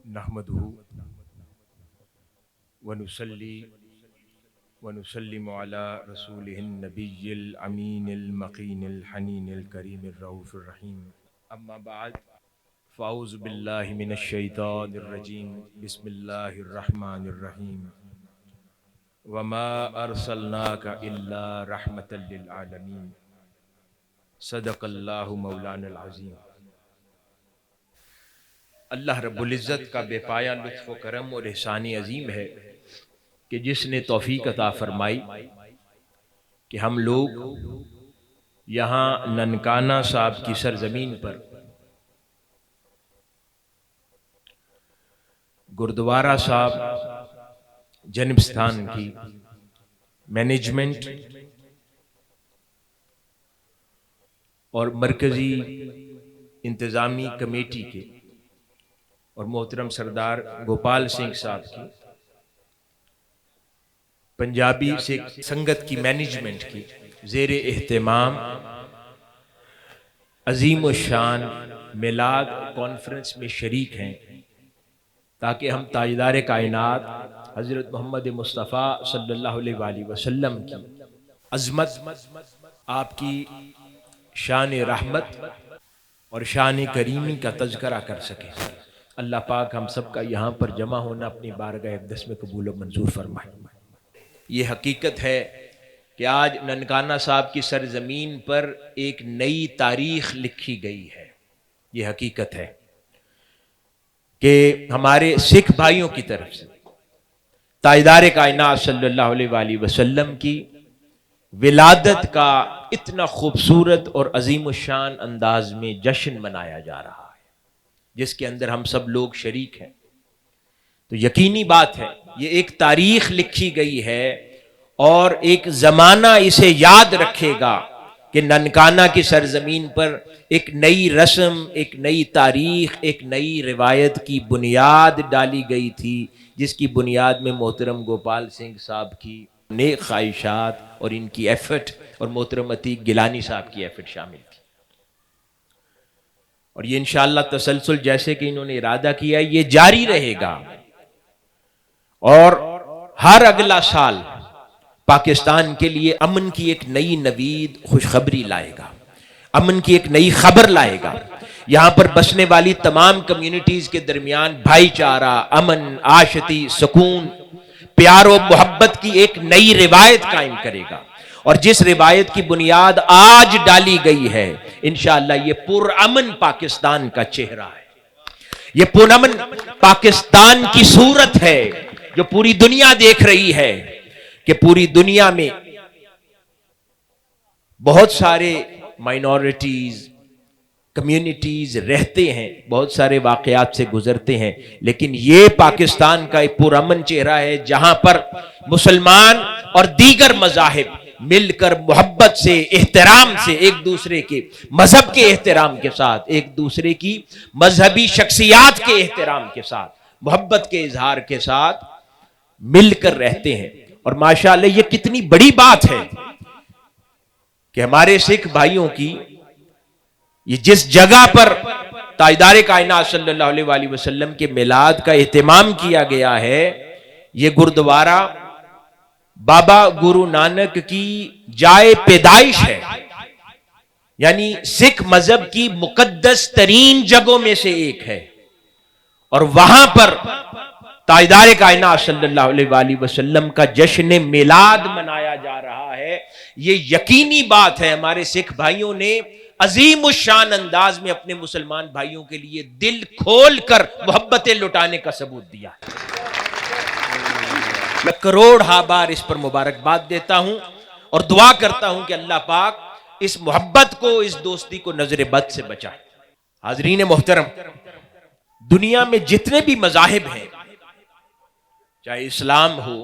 नहमदुहु व नुसल्ली व नुसल्लिमु अला रसूलिहिन नबिय्यिल अमीनिल मकीनिल हनीनिल करीमिर रऊफिर रहीम। अम्मा बाद फ़ाऊज़ु बिल्लाहि मिनश शैतानिर रजीम। बिस्मिल्लाहिर रहमानिर रहीम। वमा अरसलनाका इल्ला रहमतल लिल आलमीन। सदक़ल्लाहु मौलानल अज़ीम। अल्लाह रब्बुल इज़्ज़त का बेपाया लुत्फ़ व करम और एहसान अज़ीम है कि जिसने तौफ़ीक़ अता फ़रमाई कि हम लोग यहाँ ननकाना साहब की सरज़मीन पर गुरुद्वारा साहब जन्मस्थान की मैनेजमेंट और मरकज़ी इंतज़ामी कमेटी के और मोहतरम सरदार गोपाल सिंह साहब की पंजाबी सिख संगत की मैनेजमेंट की ज़ेरे एहतमाम अजीम व शान मिलाद कॉन्फ्रेंस में शरीक हैं, ताकि हम ताजदार कायनात हज़रत मोहम्मद मुस्तफ़ा सल्लल्लाहु अलैहि वसल्लम की अज़मत, आपकी शान रहमत और शान करीमी का तज़किरा कर सकें। अल्लाह पाक हम सब का यहाँ पर जमा होना अपनी बारगाह अक़दस में कबूल व मंजूर फरमाए। ये हकीकत है कि आज ननकाना साहब की सरजमीन पर एक नई तारीख लिखी गई है। ये हकीकत है कि हमारे सिख भाइयों की तरफ से ताजदार कायनात सल्लल्लाहु अलैहि वसल्लम की विलादत का इतना खूबसूरत और अजीम शान अंदाज में जश्न मनाया जा रहा है, जिसके अंदर हम सब लोग शरीक हैं। तो यकीनी बात है ये एक तारीख लिखी गई है और एक ज़माना इसे याद रखेगा कि ननकाना की सरजमीन पर एक नई रस्म, एक नई तारीख, एक नई रिवायत की बुनियाद डाली गई थी, जिसकी बुनियाद में मोहतरम गोपाल सिंह साहब की नेक ख्वाहिशात और इनकी एफर्ट और मोहतरम अतीक गिलानी साहब की एफर्ट शामिल थी। और ये इंशाअल्लाह तसलसल जैसे कि इन्होंने इरादा किया ये जारी रहेगा और हर अगला साल पाकिस्तान के लिए अमन की एक नई नवीद खुशखबरी लाएगा, अमन की एक नई खबर लाएगा। यहाँ पर बसने वाली तमाम कम्युनिटीज के दरमियान भाईचारा, अमन, आशती, सुकून, प्यार और मोहब्बत की एक नई रिवायत कायम करेगा। और जिस रिवायत की बुनियाद आज डाली गई है, इंशाअल्लाह ये पुरअमन पाकिस्तान का चेहरा है, ये पुरअमन पाकिस्तान की सूरत है जो पूरी दुनिया देख रही है कि पूरी दुनिया में बहुत सारे माइनॉरिटीज, कम्युनिटीज रहते हैं, बहुत सारे वाकयात से गुजरते हैं, लेकिन ये पाकिस्तान का एक पुरअमन चेहरा है जहां पर मुसलमान और दीगर मज़ाहिब मिलकर मोहब्बत से, एहतराम से, एक दूसरे के मजहब के एहतराम के साथ, एक दूसरे की मजहबी शख्सियात के एहतराम के साथ, मोहब्बत के इजहार के साथ मिलकर रहते हैं। और माशाअल्लाह ये कितनी बड़ी बात है कि हमारे सिख भाइयों की ये जिस जगह पर ताजदार कायनात सल्लल्लाहु अलैहि वसल्लम के मिलाद का एहतमाम किया गया है, ये गुरुद्वारा बाबा गुरु नानक की जाए पैदाइश है, यानी सिख मजहब की मुकद्दस तरीन जगहों में से एक है। और वहां पर ताजदार कायनात सल्लल्लाहु अलैहि वसल्लम का जश्न मिलाद मनाया जा रहा है। ये यकीनी बात है हमारे सिख भाइयों ने अजीम उस शान अंदाज में अपने मुसलमान भाइयों के लिए दिल खोल कर मोहब्बतें लुटाने का सबूत दिया है। मैं करोड़ बार इस पर मुबारकबाद देता हूं और दुआ करता हूं कि अल्लाह पाक इस मोहब्बत को, इस दोस्ती को नजर बद से बचाए। हाजरीन मोहतरम, दुनिया में जितने भी मज़ाहिब हैं, चाहे इस्लाम हो,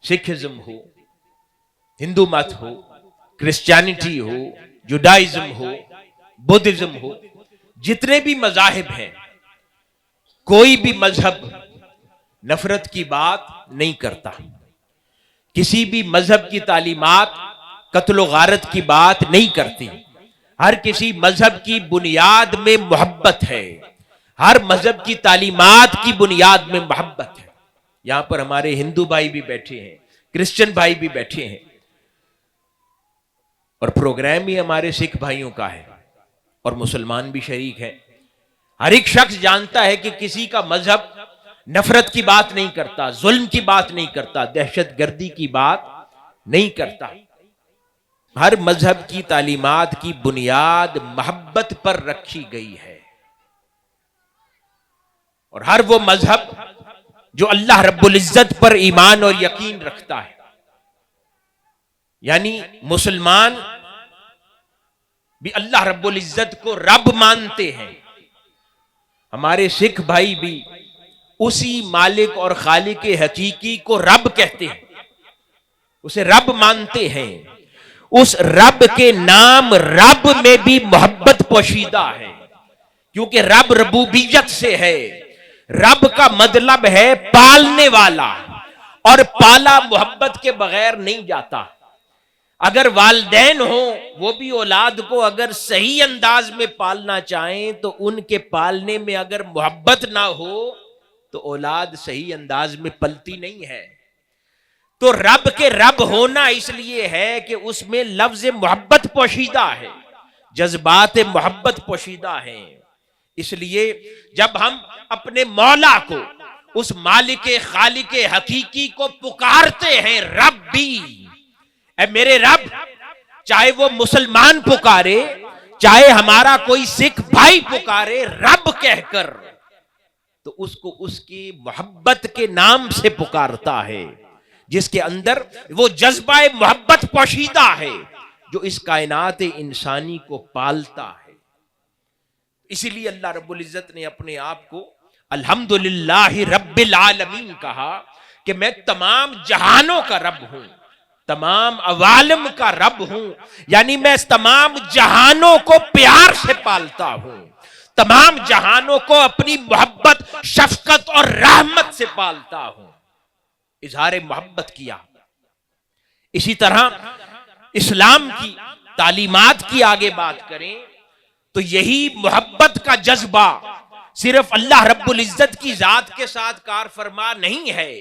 सिखिज्म हो, हिंदू मत हो, क्रिश्चियनिटी हो, जुडाइज्म हो, बुद्धिज्म हो, जितने भी मज़ाहिब हैं, कोई भी मजहब नफरत की बात नहीं करता, किसी भी मजहब की तालीमात कत्ल गारत की बात नहीं करती। हर किसी मजहब की बुनियाद में मोहब्बत है, हर मजहब की तालीमात की बुनियाद में मोहब्बत है। यहां पर हमारे हिंदू भाई भी बैठे हैं, क्रिश्चियन भाई भी बैठे हैं, और प्रोग्राम ही हमारे सिख भाइयों का है और मुसलमान भी शरीक है। हर एक शख्स जानता है कि किसी का मजहब नफरत की बात नहीं करता, जुल्म की बात नहीं करता, दहशतगर्दी की बात नहीं करता। हर मजहब की तालीमात की बुनियाद मोहब्बत पर रखी गई है। और हर वो मजहब जो अल्लाह रब्बुल इज्जत पर ईमान और यकीन रखता है, यानी मुसलमान भी अल्लाह रब्बुल इज्जत को रब मानते हैं, हमारे सिख भाई भी उसी मालिक और खालिक हकीकी को रब कहते हैं, उसे रब मानते हैं। उस रब के नाम रब में भी मोहब्बत पोशीदा है, क्योंकि रब रबूबियत से है। रब का मतलब है पालने वाला, और पाला मोहब्बत के बगैर नहीं जाता। अगर वालिदैन हो, वो भी औलाद को अगर सही अंदाज में पालना चाहें तो उनके पालने में अगर मोहब्बत ना हो तो औलाद सही अंदाज में पलती नहीं है। तो रब के रब होना इसलिए है कि उसमें लफ्ज मोहब्बत पोशीदा है, जज्बात मोहब्बत पोशीदा है। इसलिए जब हम अपने मौला को, उस मालिक खालिक हकीकी को पुकारते हैं रब्बी, ऐ मेरे रब, चाहे वो मुसलमान पुकारे, चाहे हमारा कोई सिख भाई पुकारे रब कहकर, तो उसको उसकी मोहब्बत के नाम से पुकारता है, जिसके अंदर वो जज्बा मोहब्बत पोशीदा है जो इस कायनात इंसानी को पालता है। इसीलिए अल्लाह रब्बुल इज्जत ने अपने आप को अल्हम्दुलिल्लाहि रब्बिल आलमीन कहा कि मैं तमाम जहानों का रब हूं, तमाम अवालम का रब हूं, यानी मैं तमाम जहानों को प्यार से पालता हूं, तमाम जहानों को अपनी मोहब्बत, शफकत और रहमत से पालता हूं। इजहार मोहब्बत किया। इसी तरह इस्लाम की तालीमात की आगे बात करें तो यही मोहब्बत का जज्बा सिर्फ अल्लाह रब्बुल इज्जत की जात के साथ कार फरमा नहीं है,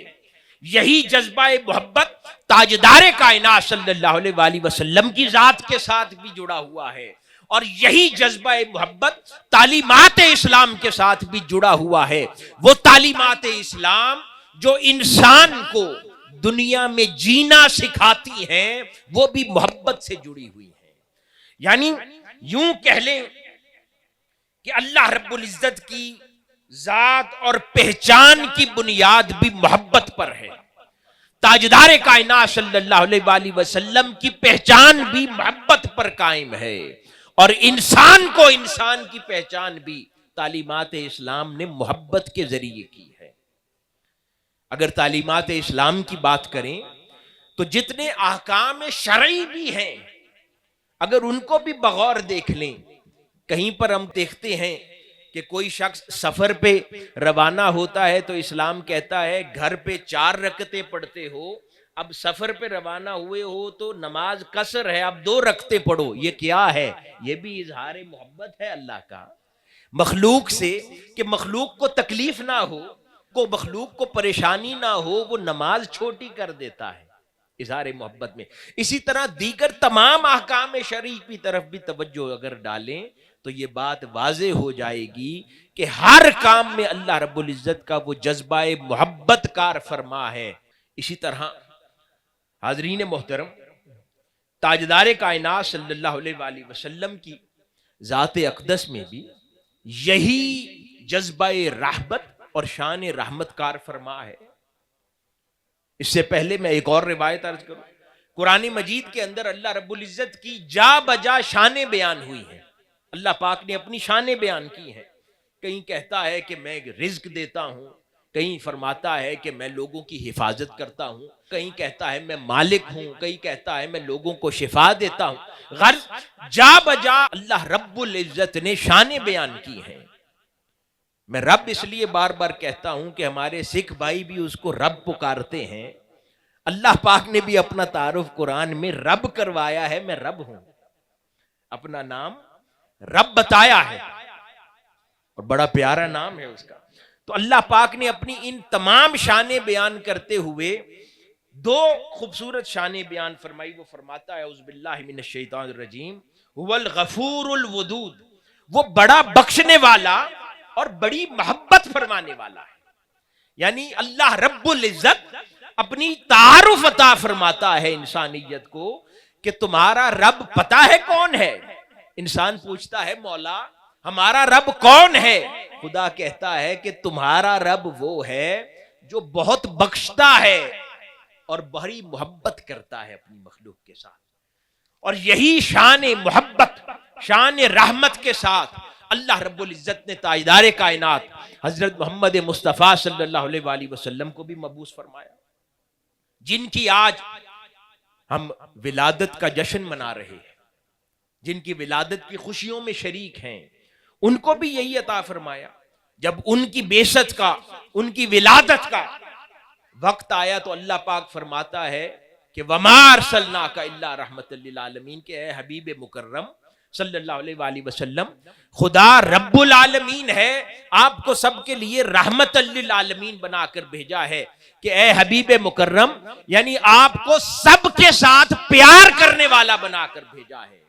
यही जज्बा मोहब्बत ताजदार कायनात सल्लल्लाहु अलैहि वसल्लम की जात के साथ भी जुड़ा हुआ है, और यही जज्बा मोहब्बत तालीमात इस्लाम के साथ भी जुड़ा हुआ है। वो तालीमात इस्लाम जो इंसान को दुनिया में जीना सिखाती हैं, वो भी मोहब्बत से जुड़ी हुई है। यानी यूं कह लें कि अल्लाह रब्बुल इज्जत की जात और पहचान की बुनियाद भी मोहब्बत पर है। ताजदार कायनात सल्लल्लाहु अलैहि वसल्लम की पहचान भी मोहब्बत पर कायम है, और इंसान को इंसान की पहचान भी तालीमात इस्लाम ने मोहब्बत के जरिए की है। अगर तालीमात इस्लाम की बात करें तो जितने अहकाम शरई भी हैं, अगर उनको भी बगौर देख लें, कहीं पर हम देखते हैं कि कोई शख्स सफर पे रवाना होता है तो इस्लाम कहता है घर पे 4 रकतें पढ़ते हो, अब सफर पे रवाना हुए हो तो नमाज कसर है, अब 2 रकतें पढ़ो। ये क्या है? ये भी इजहार मोहब्बत है अल्लाह का मखलूक से, कि मखलूक को तकलीफ ना हो, को मखलूक को परेशानी ना हो, वो नमाज छोटी कर देता है इजहार मोहब्बत में। इसी तरह दीगर तमाम अहकाम शरई की तरफ भी तवज्जो अगर डालें तो ये बात वाजे हो जाएगी कि हर काम में अल्लाह रब्बुल इज्जत का वो जज्बा मोहब्बत कार फरमा है। इसी तरह हाजरीन मोहतरम, ताजदार कायनात सल्लल्लाहु अलैहि वसल्लम की जात अक़दस में भी यही जज्बा रहबत और शान रहमत कार फरमा है। इससे पहले मैं एक और रिवायत अर्ज करूं, कुरान मजीद के अंदर अल्लाह रब्बुल इज्जत की जा बजा शानें बयान हुई हैं। अल्लाह पाक ने अपनी शानें बयान की हैं। कहीं कहता है कि मैं रिज्क देता हूं, कहीं फरमाता है कि मैं लोगों की हिफाजत करता हूं, कहीं कहता है मैं मालिक हूं, कहीं कहता है मैं लोगों को शिफा देता हूं। गर्ज जा बजा अल्लाह रब्बुल इज्जत ने शानें बयान की हैं। मैं रब इसलिए बार बार कहता हूं कि हमारे सिख भाई भी उसको रब पुकारते हैं। अल्लाह पाक ने भी अपना तारुफ कुरान में रब करवाया है, मैं रब हूं, अपना नाम रब बताया है। और बड़ा प्यारा नाम है उसका। तो अल्लाह पाक ने अपनी इन तमाम शाने बयान करते हुए दो खूबसूरत शाने बयान फरमाई। वो फरमाता है औज़ुबिल्लाहि मिनश शैतानिर रजीम हुवल गफूरुल वदूद, वो बड़ा बख्शने वाला और बड़ी मोहब्बत फरमाने वाला है। यानी अल्लाह रब्बुल इज्जत अपनी तारुफ अता फरमाता है इंसानियत को कि तुम्हारा रब पता है कौन है। इंसान पूछता है मौला हमारा रब कौन है? खुदा कहता है कि तुम्हारा रब वो है जो बहुत बख्शता है और बड़ी मोहब्बत करता है अपनी मखलूक के साथ। और यही शान मोहब्बत, शान रहमत के साथ अल्लाह रब्बुल इज्जत ने ताजदार कायनात हजरत मोहम्मद मुस्तफ़ा सल्लल्लाहु अलैहि वसल्लम को भी मबूस फरमाया, जिनकी आज हम विलादत का जश्न मना रहे हैं, जिनकी विलादत की खुशियों में शरीक हैं, उनको भी यही अता फरमाया। जब उनकी बेशत का, उनकी विलादत का वक्त आया तो अल्लाह पाक फरमाता है कि वमा अरसलनाका इल्ला रहमतल लिल आलमीन, के है हबीब मुकर्रम सल्लल्लाहु अलैहि वसल्लम, खुदा रब्बुल आलमीन है, आपको सबके लिए रहमतल लिल आलमीन बनाकर भेजा है कि ए हबीब मुकर्रम, यानी आपको सबके साथ प्यार करने वाला बनाकर भेजा है,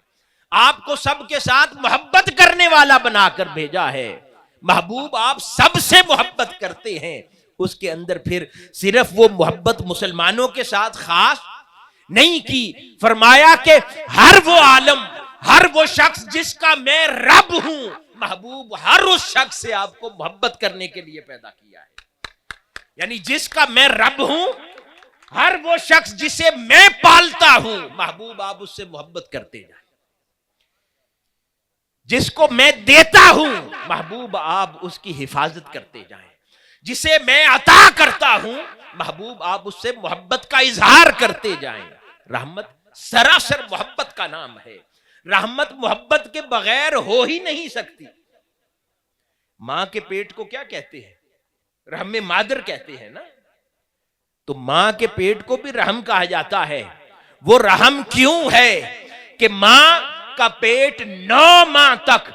आपको सबके साथ मोहब्बत करने वाला बनाकर भेजा है। महबूब आप सबसे मोहब्बत करते हैं। उसके अंदर फिर सिर्फ वो मोहब्बत मुसलमानों के साथ खास नहीं की, फरमाया कि हर वो आलम, हर वो शख्स जिसका मैं रब हूं, महबूब हर उस शख्स से आपको मोहब्बत करने के लिए पैदा किया है। यानी जिसका मैं रब हूं, हर वो शख्स जिसे मैं पालता हूं, महबूब आप उससे मोहब्बत करते जाए। जिसको मैं देता हूं, महबूब आप उसकी हिफाजत करते जाएं। जिसे मैं अता करता हूं, महबूब आप उससे मोहब्बत का इजहार करते जाएं। रहमत सरासर मोहब्बत का नाम है। रहमत मोहब्बत के बगैर हो ही नहीं सकती। मां के पेट को क्या कहते हैं? रहम मादर कहते हैं ना। तो मां के पेट को भी रहम कहा जाता है। वो रहम क्यों है कि मां का पेट 9 माह तक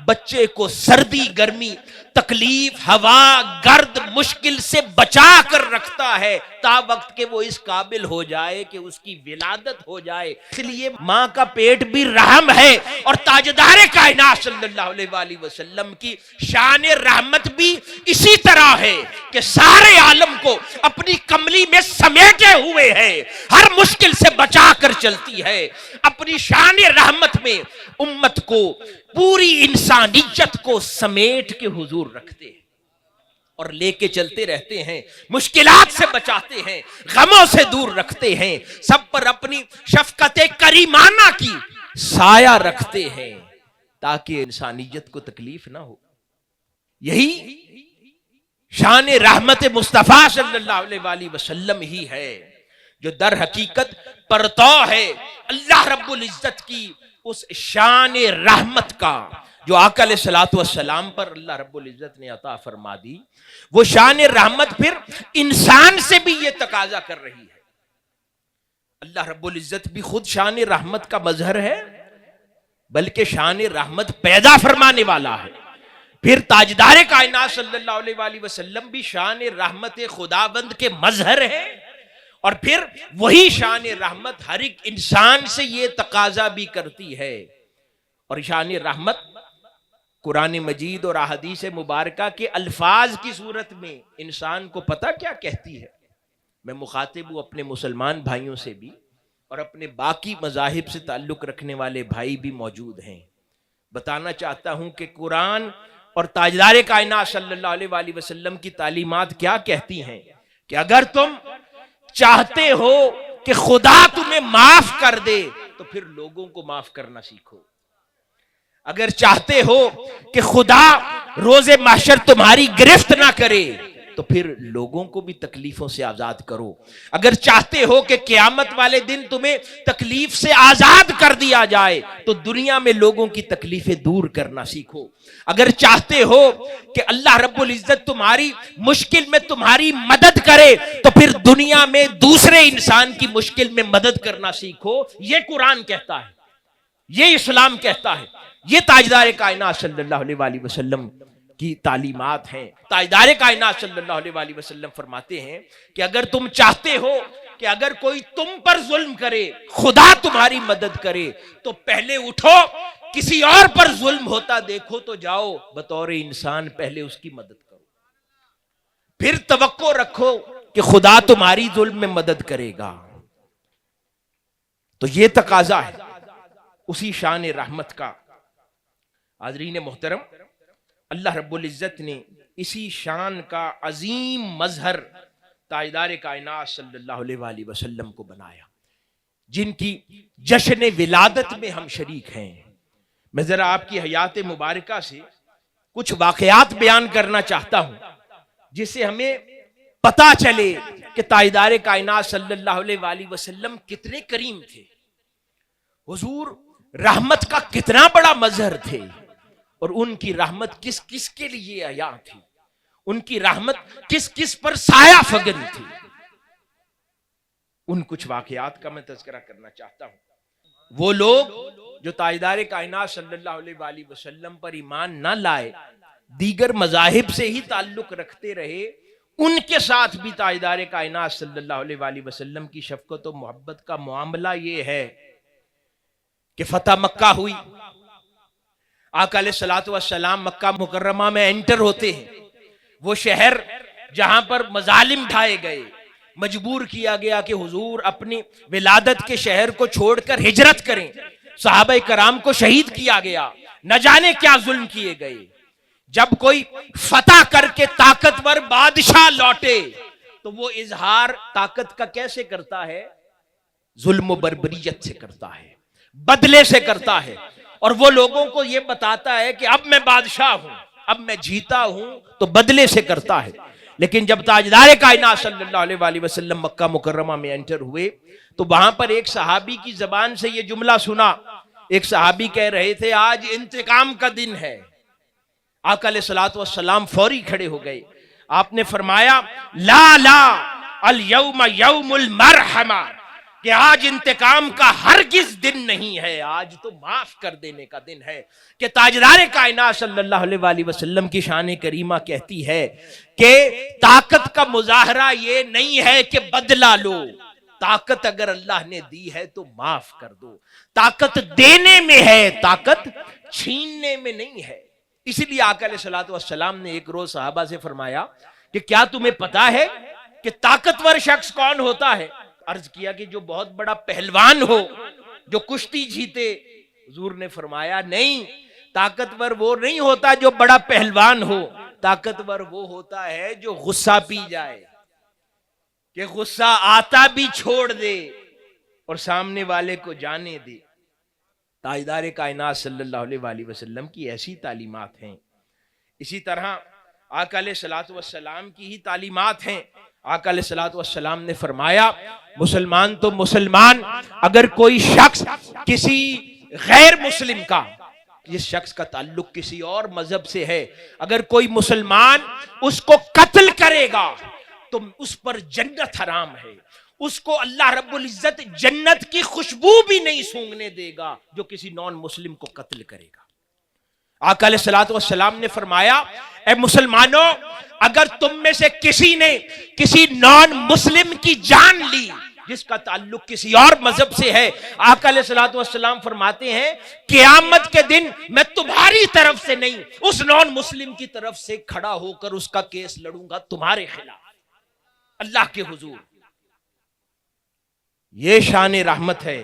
बच्चे को सर्दी, गर्मी, तकलीफ, हवा, गर्द, मुश्किल से बचा कर रखता है ता वक्त के वो इस काबिल हो जाए कि उसकी विलादत हो जाए। इसलिए मां का पेट भी रहम है। और ताजदार कायनात सल्लल्लाहु अलैहि वसल्लम की शान रहमत भी इसी तरह है कि सारे आलम को अपनी कमली में समेटे हुए है, हर मुश्किल से बचा कर चलती है। अपनी शान रहमत में उम्मत को, पूरी इंसानियत को समेट के हुजूर रखते हैं और लेके चलते रहते हैं। मुश्किलात से बचाते हैं, गमों से दूर रखते हैं, सब पर अपनी शफकत करीमाना की साया रखते हैं ताकि इंसानियत को तकलीफ ना हो। यही शान रहमत मुस्तफ़ा सल्लल्लाहु अलैहि वसल्लम ही है जो दर हकीकत परतौ है अल्लाह रब्बुल इज्जत की उस शान रहमत का जो आका अलैहिस्सलातु वस्सलाम पर अल्लाह रब्बुल इज्जत ने अता फरमा दी। वो शान रहमत फिर इंसान से भी ये तकाजा कर रही है। अल्लाह रब्बुल इज्जत भी खुद शान रहमत का मजहर है, बल्कि शान रहमत पैदा फरमाने वाला है। फिर ताजदार कायनात सल्लल्लाहु अलैहि वसल्लम भी शान रहमत खुदाबंद के मजहर है। और फिर वही शान रहमत हर एक इंसान से ये तकाजा भी करती है। और शान रहमत कुरान मजीद और अहादीस मुबारका के अल्फाज की सूरत में इंसान को पता क्या कहती है। मैं मुखातिब हूँ अपने मुसलमान भाइयों से भी और अपने बाकी मज़ाहिब से ताल्लुक़ रखने वाले भाई भी मौजूद हैं। बताना चाहता हूँ कि कुरान और ताजदार कायनात सल्लल्लाहु अलैहि वसल्लम की तालीमात क्या कहती हैं कि अगर तुम चाहते हो कि खुदा तुम्हें माफ कर दे तो फिर लोगों को माफ करना सीखो। अगर चाहते हो कि खुदा रोजे महशर तुम्हारी गिरफ्त ना करे तो फिर लोगों को भी तकलीफों से आजाद करो। अगर चाहते हो कि क़यामत वाले दिन तुम्हें तकलीफ से आजाद कर दिया जाए तो दुनिया में लोगों की तकलीफें दूर करना सीखो। अगर चाहते हो कि अल्लाह रब्बुल इज्जत तुम्हारी मुश्किल में तुम्हारी मदद करे तो फिर दुनिया में दूसरे इंसान की मुश्किल में मदद करना सीखो। ये कुरान कहता है, ये इस्लाम कहता है, ये ताजदार कायनात सल्लल्लाहु अलैहि वसल्लम की तालीमात हैं। ताजदार कायनात सल्लल्लाहु अलैहि वसल्लम फरमाते हैं कि अगर तुम चाहते हो कि अगर कोई तुम पर जुल्म करे खुदा तुम्हारी मदद करे, तो पहले उठो, किसी और पर जुल्म होता देखो तो जाओ बतौर इंसान पहले उसकी मदद करो, फिर तवक्को रखो कि खुदा तुम्हारी जुल्म में मदद करेगा। तो ये तकाजा है उसी शान रहमत का। हाज़रीन मोहतरम, अल्लाह रब्बुल इज़्ज़त ने इसी शान का अजीम मजहर ताजदार कायनात सल्लल्लाहु अलैहि वसल्लम को बनाया, जिनकी जश्न विलादत में हम शरीक हैं। मैं जरा आपकी हयात मुबारका से कुछ वाकयात बयान करना चाहता हूं, जिससे हमें पता चले कि ताजदार कायनात सल्लल्लाहु अलैहि वसल्लम कितने करीम थे, हुजूर रहमत का कितना बड़ा मजहर थे, और उनकी रहमत किस किस के लिए आया थी, उनकी रहमत किस किस पर साया फगन थी। उन कुछ वाकयात का मैं तज़किरा करना चाहता हूं। वो लोग जो ताजदार कायनात सल्लल्लाहु अलैहि वसल्लम पर ईमान न लाए, दीगर मज़ाहिब से ही ताल्लुक रखते रहे, उनके साथ भी ताजदार कायनात सल्लल्लाहु अलैहि वसल्लम की शफकत और मोहब्बत का मामला ये है कि फतह मक्का हुई, आका अलैहिस्सलातु वस्सलाम मक्का मुकर्रमा में एंटर होते हैं। वो शहर जहां पर मजालिम ढाए गए, मजबूर किया गया कि हुजूर अपनी विलादत के शहर को छोड़कर हिजरत करें, सहाबा कराम को शहीद किया गया, न जाने क्या जुल्म किए गए। जब कोई फतह करके ताकतवर बादशाह लौटे तो वो इजहार ताकत का कैसे करता है? जुल्म बर्बरियत से करता है, बदले से करता है, और वो लोगों को ये बताता है कि अब मैं बादशाह हूं, अब मैं जीता हूं, तो बदले से करता है। लेकिन जब ताजदार कायनात सल्लल्लाहु अलैहि वसल्लम मक्का मुकर्रमा में एंटर हुए तो वहां पर एक सहाबी की जबान से ये जुमला सुना। एक सहाबी कह रहे थे, आज इंतकाम का दिन है। आका अलैहिस्सलातु वस्सलाम फौरी खड़े हो गए। आपने फरमाया, ला ला अल यौम यौमुल मरहमा, कि आज इंतकाम का हरगिज दिन नहीं है, आज तो माफ कर देने का दिन है। कि ताजदार कायनात सल्लल्लाहु अलैहि वसल्लम की शान करीमा कहती है कि ताकत का मुजाहरा ये नहीं है कि बदला लो, ताकत अगर अल्लाह ने दी है तो माफ कर दो। ताकत देने में है, ताकत छीनने में नहीं है। इसीलिए आका अलैहिस्सलातु वस्सलाम ने एक रोज सहाबा से फरमाया कि क्या तुम्हें पता है कि ताकतवर शख्स कौन होता है? अर्ज किया कि जो बहुत बड़ा पहलवान हो, जो कुश्ती जीते। हुजूर ने फरमाया, नहीं, ताकतवर वो नहीं होता जो बड़ा पहलवान हो, ताकतवर वो होता है जो गुस्सा पी जाए, कि गुस्सा आता भी छोड़ दे और सामने वाले को जाने दे। ताजदार कायनात सल्लल्लाहु अलैहि वसल्लम की ऐसी तालीमात हैं। इसी तरह आका अलैहिस्सलातु वस्सलाम की ही तालीमात हैं। आका अलैहिस्सलातु वस्सलाम ने फरमाया, मुसलमान तो मुसलमान, अगर कोई शख्स किसी गैर मुस्लिम का, जिस शख्स का ताल्लुक किसी और मजहब से है, अगर कोई मुसलमान उसको कत्ल करेगा तो उस पर जन्नत हराम है, उसको अल्लाह रब्बुल इज्जत जन्नत की खुशबू भी नहीं सूंघने देगा जो किसी नॉन मुस्लिम को कत्ल करेगा। आका अलैहिस्सलातु वस्सलाम ने फरमाया, ए मुसलमानों, अगर तुम में से किसी ने किसी नॉन मुस्लिम की जान ली जिसका ताल्लुक किसी और मजहब से है, आका अलैहिस्सलातु वस्सलाम फरमाते हैं, क़यामत के दिन मैं तुम्हारी तरफ से नहीं, उस नॉन मुस्लिम की तरफ से खड़ा होकर उसका केस लड़ूंगा तुम्हारे खिलाफ अल्लाह के हुजूर। ये शान रहमत है।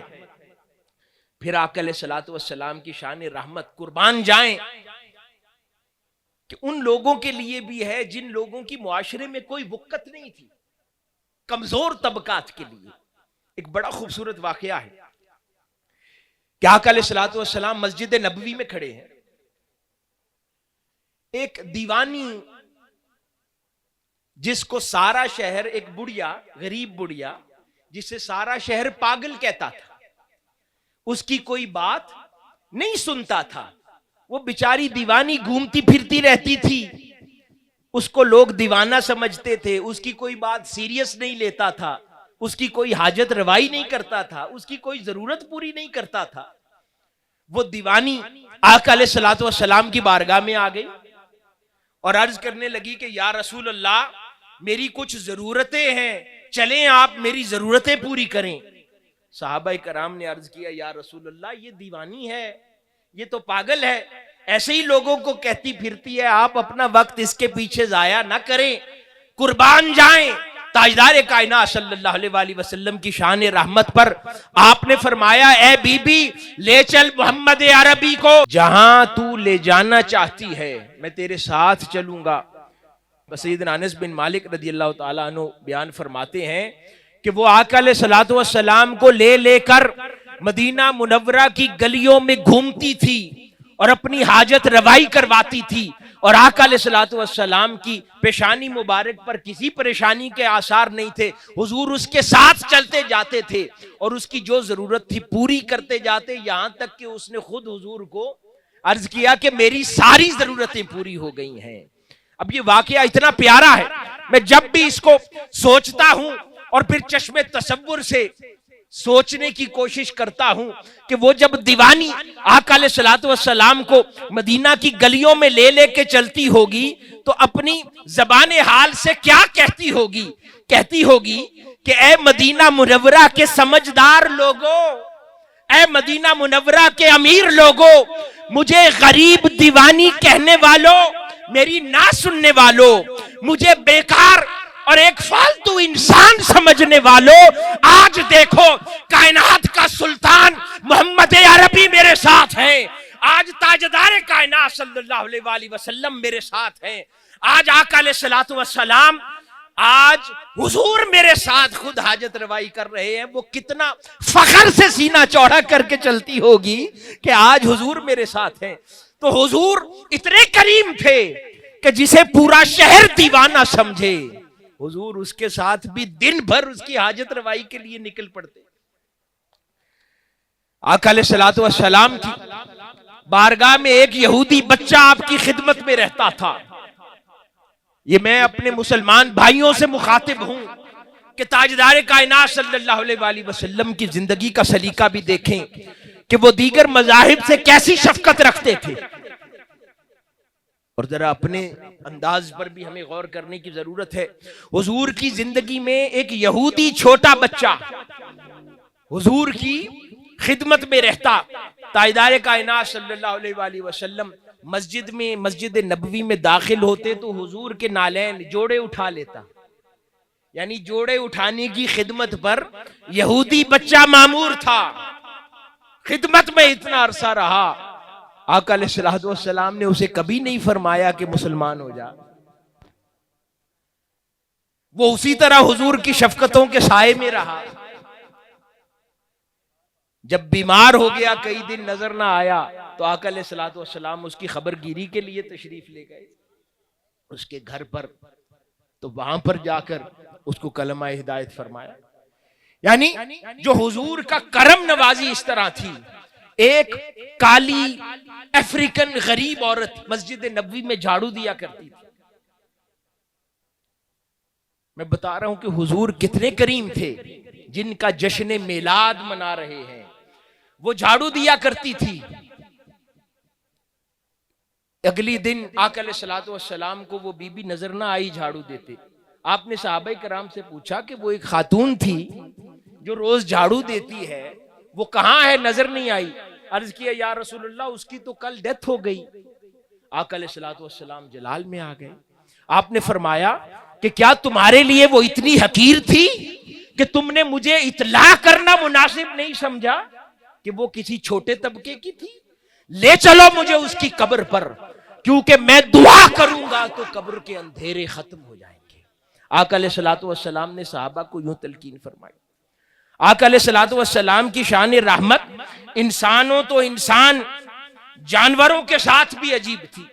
फिर आका अलैहिस्सलातु वस्सलाम की शान रहमत, कुर्बान जाएं कि उन लोगों के लिए भी है जिन लोगों की मुआशरे में कोई वक़्त नहीं थी, कमजोर तबकात के लिए। एक बड़ा खूबसूरत वाकया है कि आका अलैहिस्सलातु वस्सलाम मस्जिद नबवी में खड़े हैं। एक दीवानी, जिसको सारा शहर, एक बुढ़िया, गरीब बुढ़िया जिसे सारा शहर पागल कहता था, उसकी कोई बात नहीं सुनता था। वो बेचारी दीवानी घूमती फिरती रहती थी, उसको लोग दीवाना समझते थे, उसकी कोई बात सीरियस नहीं लेता था, उसकी कोई हाजत रवाई नहीं करता था, उसकी कोई जरूरत पूरी नहीं करता था। वो दीवानी आका अलैहिस्सलातु वस्सलाम की बारगाह में आ गई और अर्ज करने लगी कि या रसूल अल्लाह, मेरी कुछ जरूरतें हैं, चलें आप मेरी जरूरतें पूरी करें। सहाबाए कराम ने अर्ज किया, या रसूल अल्लाह, ये दीवानी है, ये तो पागल है, ऐसे ही लोगों को कहती फिरती है, आप अपना वक्त इसके पीछे जाया ना करें, कुर्बान जाएं ताजदार कायनात सल्लल्लाहु अलैहि वसल्लम की शान रहमत पर। आपने फरमाया, ए बीबी, ले चल मोहम्मद अरबी को, जहां तू ले जाना चाहती है मैं तेरे साथ चलूंगा। सय्यदना अनस बिन मालिक रदियल्लाहु ताला अन्हु बयान फरमाते हैं कि वो आका अलैहिस्सलातु वस्सलाम को ले लेकर मदीना मुनव्वरा की गलियों में घूमती थी और अपनी हाजत रवाई करवाती थी, और आका अलैहिस्सलातु वस्सलाम की पेशानी मुबारक पर किसी परेशानी के आसार नहीं थे। हुजूर उसके साथ चलते जाते थे और उसकी जो जरूरत थी पूरी करते जाते, यहां तक कि उसने खुद हुजूर को अर्ज किया कि मेरी सारी जरूरतें पूरी हो गई हैं। अब ये वाकया इतना प्यारा है, मैं जब भी इसको सोचता हूं और फिर चश्मे तसव्वुर से सोचने की कोशिश करता हूं कि वो जब दीवानी आका अलैहिस्सलातु वस्सलाम को मदीना की गलियों में ले लेके चलती होगी तो अपनी ज़बाने हाल से क्या कहती होगी। कहती होगी कि ए मदीना मुनव्वरा के समझदार लोगों, ए मदीना मुनव्वरा के अमीर लोगों, मुझे गरीब दीवानी कहने वालों, मेरी ना सुनने वालों, मुझे बेकार और एक फालतू इंसान समझने वालों, आज देखो कायनात का सुल्तान मोहम्मद अरबी मेरे साथ हैं, आज ताजदार कायनात सल्लल्लाहु अलैहि वसल्लम मेरे साथ हैं, आज आका अलैहिस्सलातु वस्सलाम, आज हुजूर मेरे साथ खुद हाजत रवाई कर रहे हैं। वो कितना फख्र से सीना चौड़ा करके चलती होगी कि आज हुजूर मेरे साथ हैं। तो हुजूर इतने करीम थे कि जिसे पूरा शहर दीवाना समझे, हुजूर उसके साथ भी दिन भर उसकी हाजत रवाई के लिए निकल पड़ते। आका अलैहिस्सलातु वस्सलाम की बारगाह में एक यहूदी बच्चा आपकी खिदमत में रहता था। ये मैं अपने मुसलमान भाइयों से मुखातिब हूं कि ताजदार कायनात सल्लल्लाहु अलैहि वसल्लम की जिंदगी का सलीका भी देखें कि वो दीगर मज़ाहिब से कैसी शफकत रखते थे, और जरा अपने अंदाज पर भी हमें गौर करने की जरूरत है। हुजूर की जिंदगी में एक यहूदी छोटा बच्चा हुजूर की खिदमत में रहता। ताजदार कायनात सल्लल्लाहु अलैहि वसल्लम मस्जिद में, मस्जिद नबवी में दाखिल होते तो हुजूर के नालैन जोड़े उठा लेता, यानी जोड़े उठाने की खिदमत पर यहूदी बच्चा मामूर था। खिदमत में इतना अरसा रहा, आका अलैहिस्सलातु वस्सलाम ने उसे कभी नहीं फरमाया कि मुसलमान हो जा। वो उसी तरह हुजूर की शफकतों के साए में रहा। जब बीमार हो गया, कई दिन नजर ना आया, तो आका अलैहिस्सलातु वस्सलाम उसकी खबरगिरी के लिए तशरीफ ले गए उसके घर पर। तो वहां पर जाकर उसको कलमा हिदायत फरमाया। यानी जो हुजूर का करम नवाजी इस तरह थी। एक काली अफ्रीकन गरीब औरत मस्जिद नबवी में झाड़ू दिया करती थी। मैं बता रहा हूं कि हुजूर कितने करीम थे, जिनका जश्न मिलाद मना रहे हैं, वो झाड़ू दिया करती थी। अगली दिन आका अलैहिस्सलातु वस्सलाम को वो बीबी नजर ना आई झाड़ू देते। आपने सहाबाए कराम से पूछा कि वो एक खातून थी जो रोज झाड़ू देती है, वो कहां है, नजर नहीं आई। अर्ज किया, या रसूलुल्लाह, उसकी तो कल डेथ हो गई। आका अलैहिस्सलातु वस्सलाम जलाल में आ गए। आपने फरमाया कि क्या तुम्हारे लिए वो इतनी हकीर थी कि तुमने मुझे इतला करना मुनासिब नहीं समझा कि वो किसी छोटे तबके की थी? ले चलो मुझे उसकी कब्र पर, क्योंकि मैं दुआ करूंगा तो कब्र के अंधेरे खत्म हो जाएंगे। आका अलैहिस्सलातु वस्सलाम ने सहाबा को यूं तलकीन फरमाई। आका अलैहिस्सलातु वस्सलाम की शान रहमत इंसानों तो इंसान, जानवरों के साथ भी अजीब थी,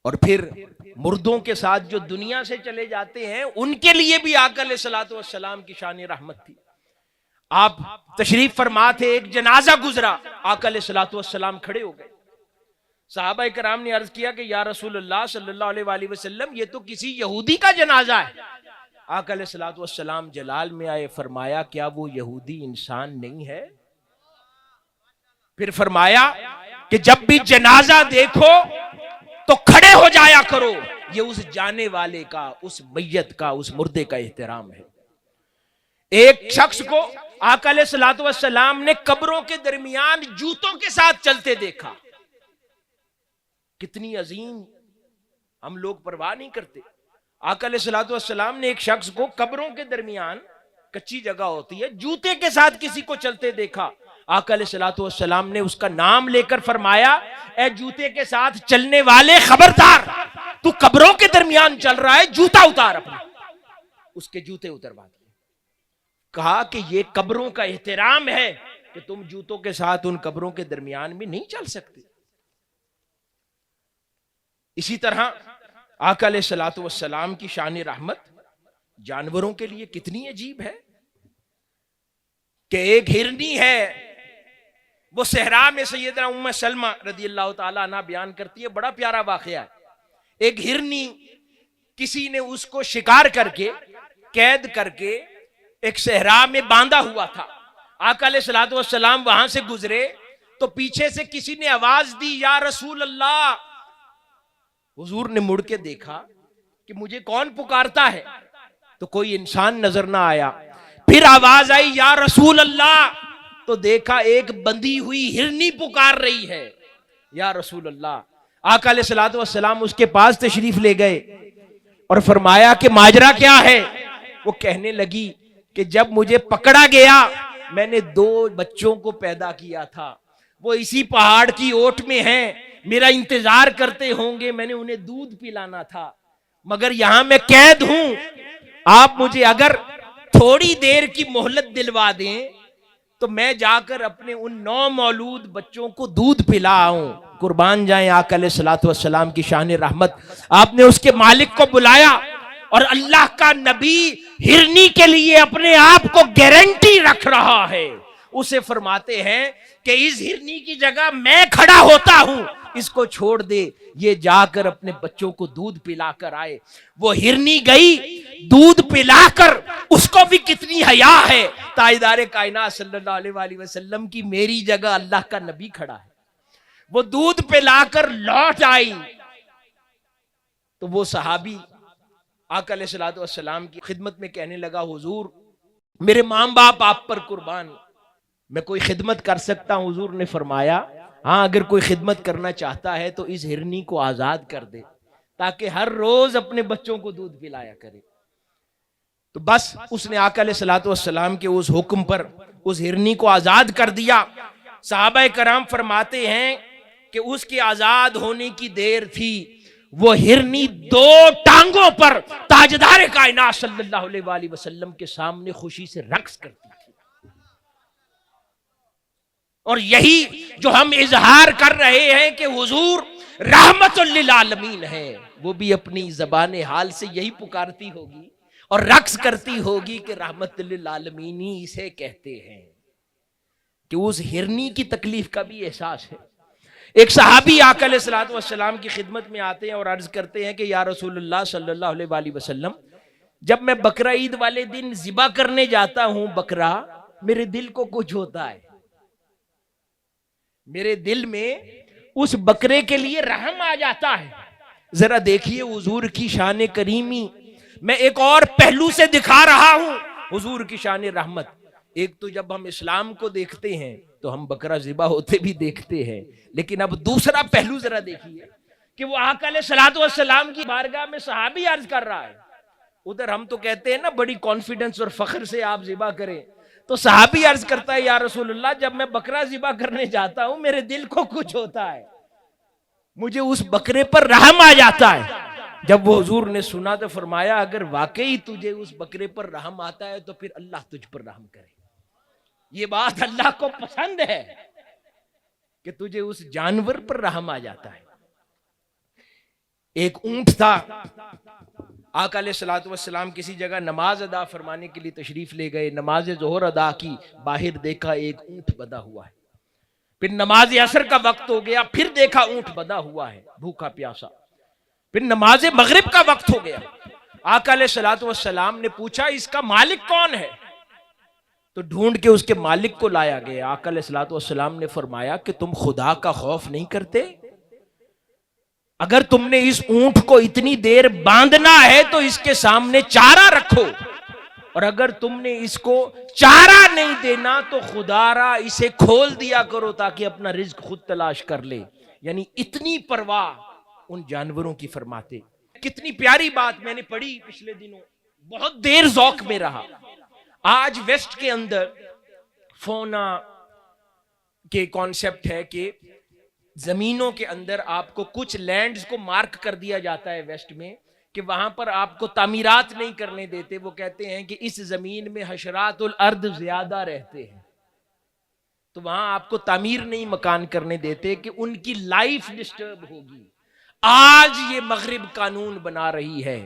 और फिर मुर्दों के साथ जो दुनिया से चले जाते हैं उनके लिए भी आका अलैहिस्सलातु वस्सलाम की शान रहमत थी। आप तशरीफ फरमा थे, एक जनाजा गुजरा, आका अलैहिस्सलातु वस्सलाम खड़े हो गए। सहाबाए कराम ने अर्ज किया कि या रसूलुल्लाह सल्लल्लाहु अलैहि वसल्लम, ये तो किसी यहूदी का जनाजा है। आका अलैहिस्सलातु वस्सलाम जलाल में आए, फरमाया क्या वो यहूदी इंसान नहीं है? फिर फरमाया कि जब भी जनाजा देखो तो खड़े हो जाया करो। ये उस जाने वाले का, उस मैयत का, उस मुर्दे का एहतराम है। एक शख्स को आका अलैहिस्सलातु वस्सलाम ने कब्रों के दरमियान जूतों के साथ चलते देखा। कितनी अजीम, हम लोग परवाह नहीं करते। आका अलैहिस्सलातु वस्सलाम ने एक शख्स को कब्रों के दरमियान, कच्ची जगह होती है, जूते के साथ किसी को चलते देखा। आका अलैहिस्सलातु वस्सलाम ने उसका नाम लेकर फरमाया, ए जूते के साथ चलने वाले, खबरदार, तू कब्रों के दरमियान चल रहा है, जूता उतार अपना। उसके जूते उतरवा दिए। कहा कि ये कब्रों का एहतराम है कि तुम जूतों के साथ उन कब्रों के दरमियान में नहीं चल सकते। इसी तरह आका अलैहिस्सलातु वस्सलाम की शान रहमत जानवरों के लिए कितनी अजीब है कि एक हिरनी है, वो सहरा में सैयदना उम्मे सलमा रदियल्लाहु ताला अन्हा बयान करती है, बड़ा प्यारा वाकया है। एक हिरनी, किसी ने उसको शिकार करके, कैद करके एक सहरा में बांधा हुआ था। आका अलैहिस्सलातु वस्सलाम वहां से गुजरे तो पीछे से किसी ने आवाज दी, या रसूल अल्लाह। हुजूर ने मुड़ के देखा कि मुझे कौन पुकारता है, तो कोई इंसान नजर ना आया। फिर आवाज आई, या रसूल अल्लाह, तो देखा एक बंधी हुई हिरनी पुकार रही है, या रसूल अल्लाह। आका अलैहिस्सलातु वस्सलाम उसके पास तशरीफ ले गए और फरमाया कि माजरा क्या है। वो कहने लगी कि जब मुझे पकड़ा गया, मैंने 2 बच्चों को पैदा किया था, वो इसी पहाड़ की ओट में हैं, मेरा इंतजार करते होंगे, मैंने उन्हें दूध पिलाना था, मगर यहां मैं कैद हूं। आप मुझे अगर थोड़ी देर की मोहलत दिलवा दें तो मैं जाकर अपने उन 9 मौलूद बच्चों को दूध पिलाऊं। कुर्बान जाएं आका अलैहिस्सलातु वस्सलाम की शान रहमत। आपने उसके मालिक को बुलाया और अल्लाह का नबी हिरनी के लिए अपने आप को गारंटी रख रहा है। उसे फरमाते हैं कि इस हिरनी की जगह मैं खड़ा होता हूं, इसको छोड़ दे, ये जाकर अपने बच्चों को दूध पिलाकर आए। वो हिरनी गई, दूध पिलाकर, उसको भी कितनी हया है। ताजदारे कायनात सल्लल्लाहु अलैहि वसल्लम की मेरी जगह अल्लाह का नबी खड़ा है। वो दूध पिलाकर लौट आई तो वो सहाबी आका अलैहिस्सलातु वस्सलाम की खिदमत में कहने लगा, हुजूर मेरे माँ बाप आप पर कुर्बान, मैं कोई खिदमत कर सकता हूं? हुजूर ने फरमाया, हाँ, अगर कोई खिदमत करना चाहता है तो इस हिरनी को आजाद कर दे, ताकि हर रोज अपने बच्चों को दूध पिलाया करे। तो बस उसने आका अलैहिस्सलातु वस्सलाम के उस हुक्म पर उस हिरनी को आजाद कर दिया। सहाबाए कराम फरमाते हैं कि उसके आजाद होने की देर थी, वो हिरनी 2 टांगों पर ताजदार कायनात सल्लल्लाहु अलैहि वसल्लम के सामने खुशी से रक्स करती थी। और यही जो हम इजहार कर रहे हैं कि हुजूर रहमतुल लिल आलमीन है, वो भी अपनी ज़बान हाल से यही पुकारती होगी और रक्स करती होगी कि रहमतुल लिल आलमीन ही इसे कहते हैं, कि उस हिरनी की तकलीफ का भी एहसास है। एक सहाबी आका अलैहिस्सलातु वस्सलाम की खिदमत में आते हैं और अर्ज करते हैं कि या रसूलुल्लाह सल्लल्लाहु अलैहि वसल्लम, जब मैं बकरा ईद वाले दिन ज़िबा करने जाता हूं बकरा, मेरे दिल को कुछ होता है, मेरे दिल में उस बकरे के लिए रहम आ जाता है। जरा देखिए हुजूर की शान करीमी, मैं एक और पहलू से दिखा रहा हूं हुजूर की शान रहमत। एक तो जब हम इस्लाम को देखते हैं तो हम बकरा ज़िबा होते भी देखते हैं, लेकिन अब दूसरा पहलू जरा देखिए कि वो आका अलैहिस्सलातु वस्सलाम की बारगाह में सहाबी अर्ज कर रहा है। उधर हम तो कहते हैं ना बड़ी कॉन्फिडेंस और फख्र से आप ज़िबा करें, तो सहाबी अर्ज करता है, या रसूलुल्लाह जब मैं बकरा ज़िबा करने जाता हूं मेरे दिल को कुछ होता है, मुझे उस बकरे पर रहम आ जाता है। जब वो हुजूर ने सुना तो फरमाया, अगर वाकई तुझे उस बकरे पर रहम आता है तो फिर अल्लाह तुझ पर रहम करे। ये बात अल्लाह को पसंद है कि तुझे उस जानवर पर रहम आ जाता है। एक ऊंट था, आका अलैहिस्सलातु वस्सलाम किसी जगह नमाज अदा फरमाने के लिए तशरीफ ले गए, नमाज ज़ोहर अदा की, बाहर देखा एक ऊंट बंधा हुआ है। फिर नमाज असर का वक्त हो गया, फिर देखा ऊंट बंधा हुआ है भूखा प्यासा। फिर नमाज मगरिब का वक्त हो गया, आका अलैहिस्सलातु वस्सलाम ने पूछा इसका मालिक कौन है, तो ढूंढ के उसके मालिक को लाया गया। आका अलैहिस्सलातु वस्सलाम ने फरमाया कि तुम खुदा का खौफ नहीं करते? अगर तुमने इस ऊंट को इतनी देर बांधना है तो इसके सामने चारा रखो, और अगर तुमने इसको चारा नहीं देना तो खुदारा इसे खोल दिया करो ताकि अपना रिज्क खुद तलाश कर ले। यानी इतनी परवाह उन जानवरों की फरमाते। कितनी प्यारी बात मैंने पढ़ी पिछले दिनों, बहुत देर ज़ौक में रहा। आज वेस्ट के अंदर फोना के कॉन्सेप्ट है कि जमीनों के अंदर आपको कुछ लैंड्स को मार्क कर दिया जाता है वेस्ट में कि वहां पर आपको तामीरात नहीं करने देते। वो कहते हैं कि इस जमीन में हशरातुल अर्द ज्यादा रहते हैं, तो वहां आपको तामीर नहीं मकान करने देते कि उनकी लाइफ डिस्टर्ब होगी। आज ये मगरिब कानून बना रही है।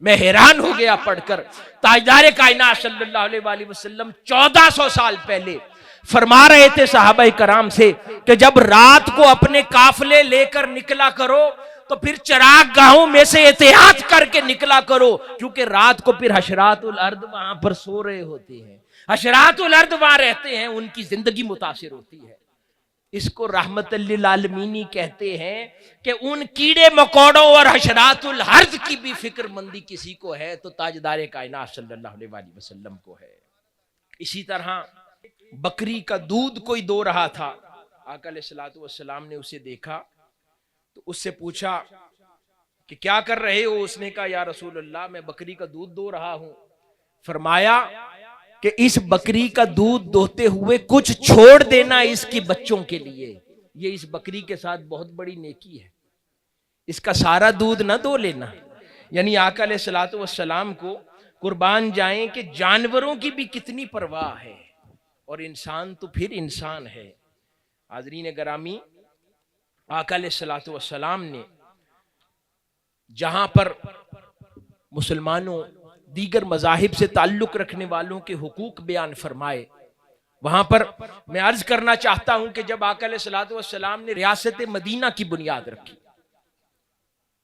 मैं हैरान हो गया पढ़कर, ताजदार कायनात सल्लल्लाहु अलैहि वसल्लम 1400 साल पहले फरमा रहे थे सहाबाए कराम से कि जब रात को अपने काफले लेकर निकला करो तो फिर चराग गाहों में से एहतियात करके निकला करो, क्योंकि रात को फिर हशरातुल अर्द वहां पर सो रहे होते हैं, हशरातुल अर्द वहां रहते हैं, उनकी जिंदगी मुतासिर होती है। इसको रहमतुल लिल आलमीन कहते हैं कि उन कीड़े मकोड़ों और हशरातुल अर्द की भी फिक्रमंदी किसी को है तो ताजदार कायनात सल्लल्लाहु अलैहि वसल्लम को है। इसी तरह बकरी का दूध कोई दो रहा था, आका अलैहिस्सलातु वस्सलाम ने उसे देखा तो उससे पूछा कि क्या कर रहे हो। उसने कहा या रसूल अल्लाह मैं बकरी का दूध दो रहा हूं। फरमाया कि इस बकरी का दूध दोते हुए कुछ छोड़ देना इसकी बच्चों के लिए, ये इस बकरी के साथ बहुत बड़ी नेकी है, इसका सारा दूध ना दो लेना। यानी आका अलैहिस्सलातु वस्सलाम को कुर्बान जाएं कि जानवरों की भी कितनी परवाह है, और इंसान तो फिर इंसान है। हाज़रीन गिरामी, आका अलैहिस्सलातु वस्सलाम ने जहां पर मुसलमानों दीगर मज़ाहिब से ताल्लुक रखने वालों के हुकूक बयान फरमाए, वहां पर मैं अर्ज करना चाहता हूं कि जब आका अलैहिस्सलातु वस्सलाम ने रियासत मदीना की बुनियाद रखी,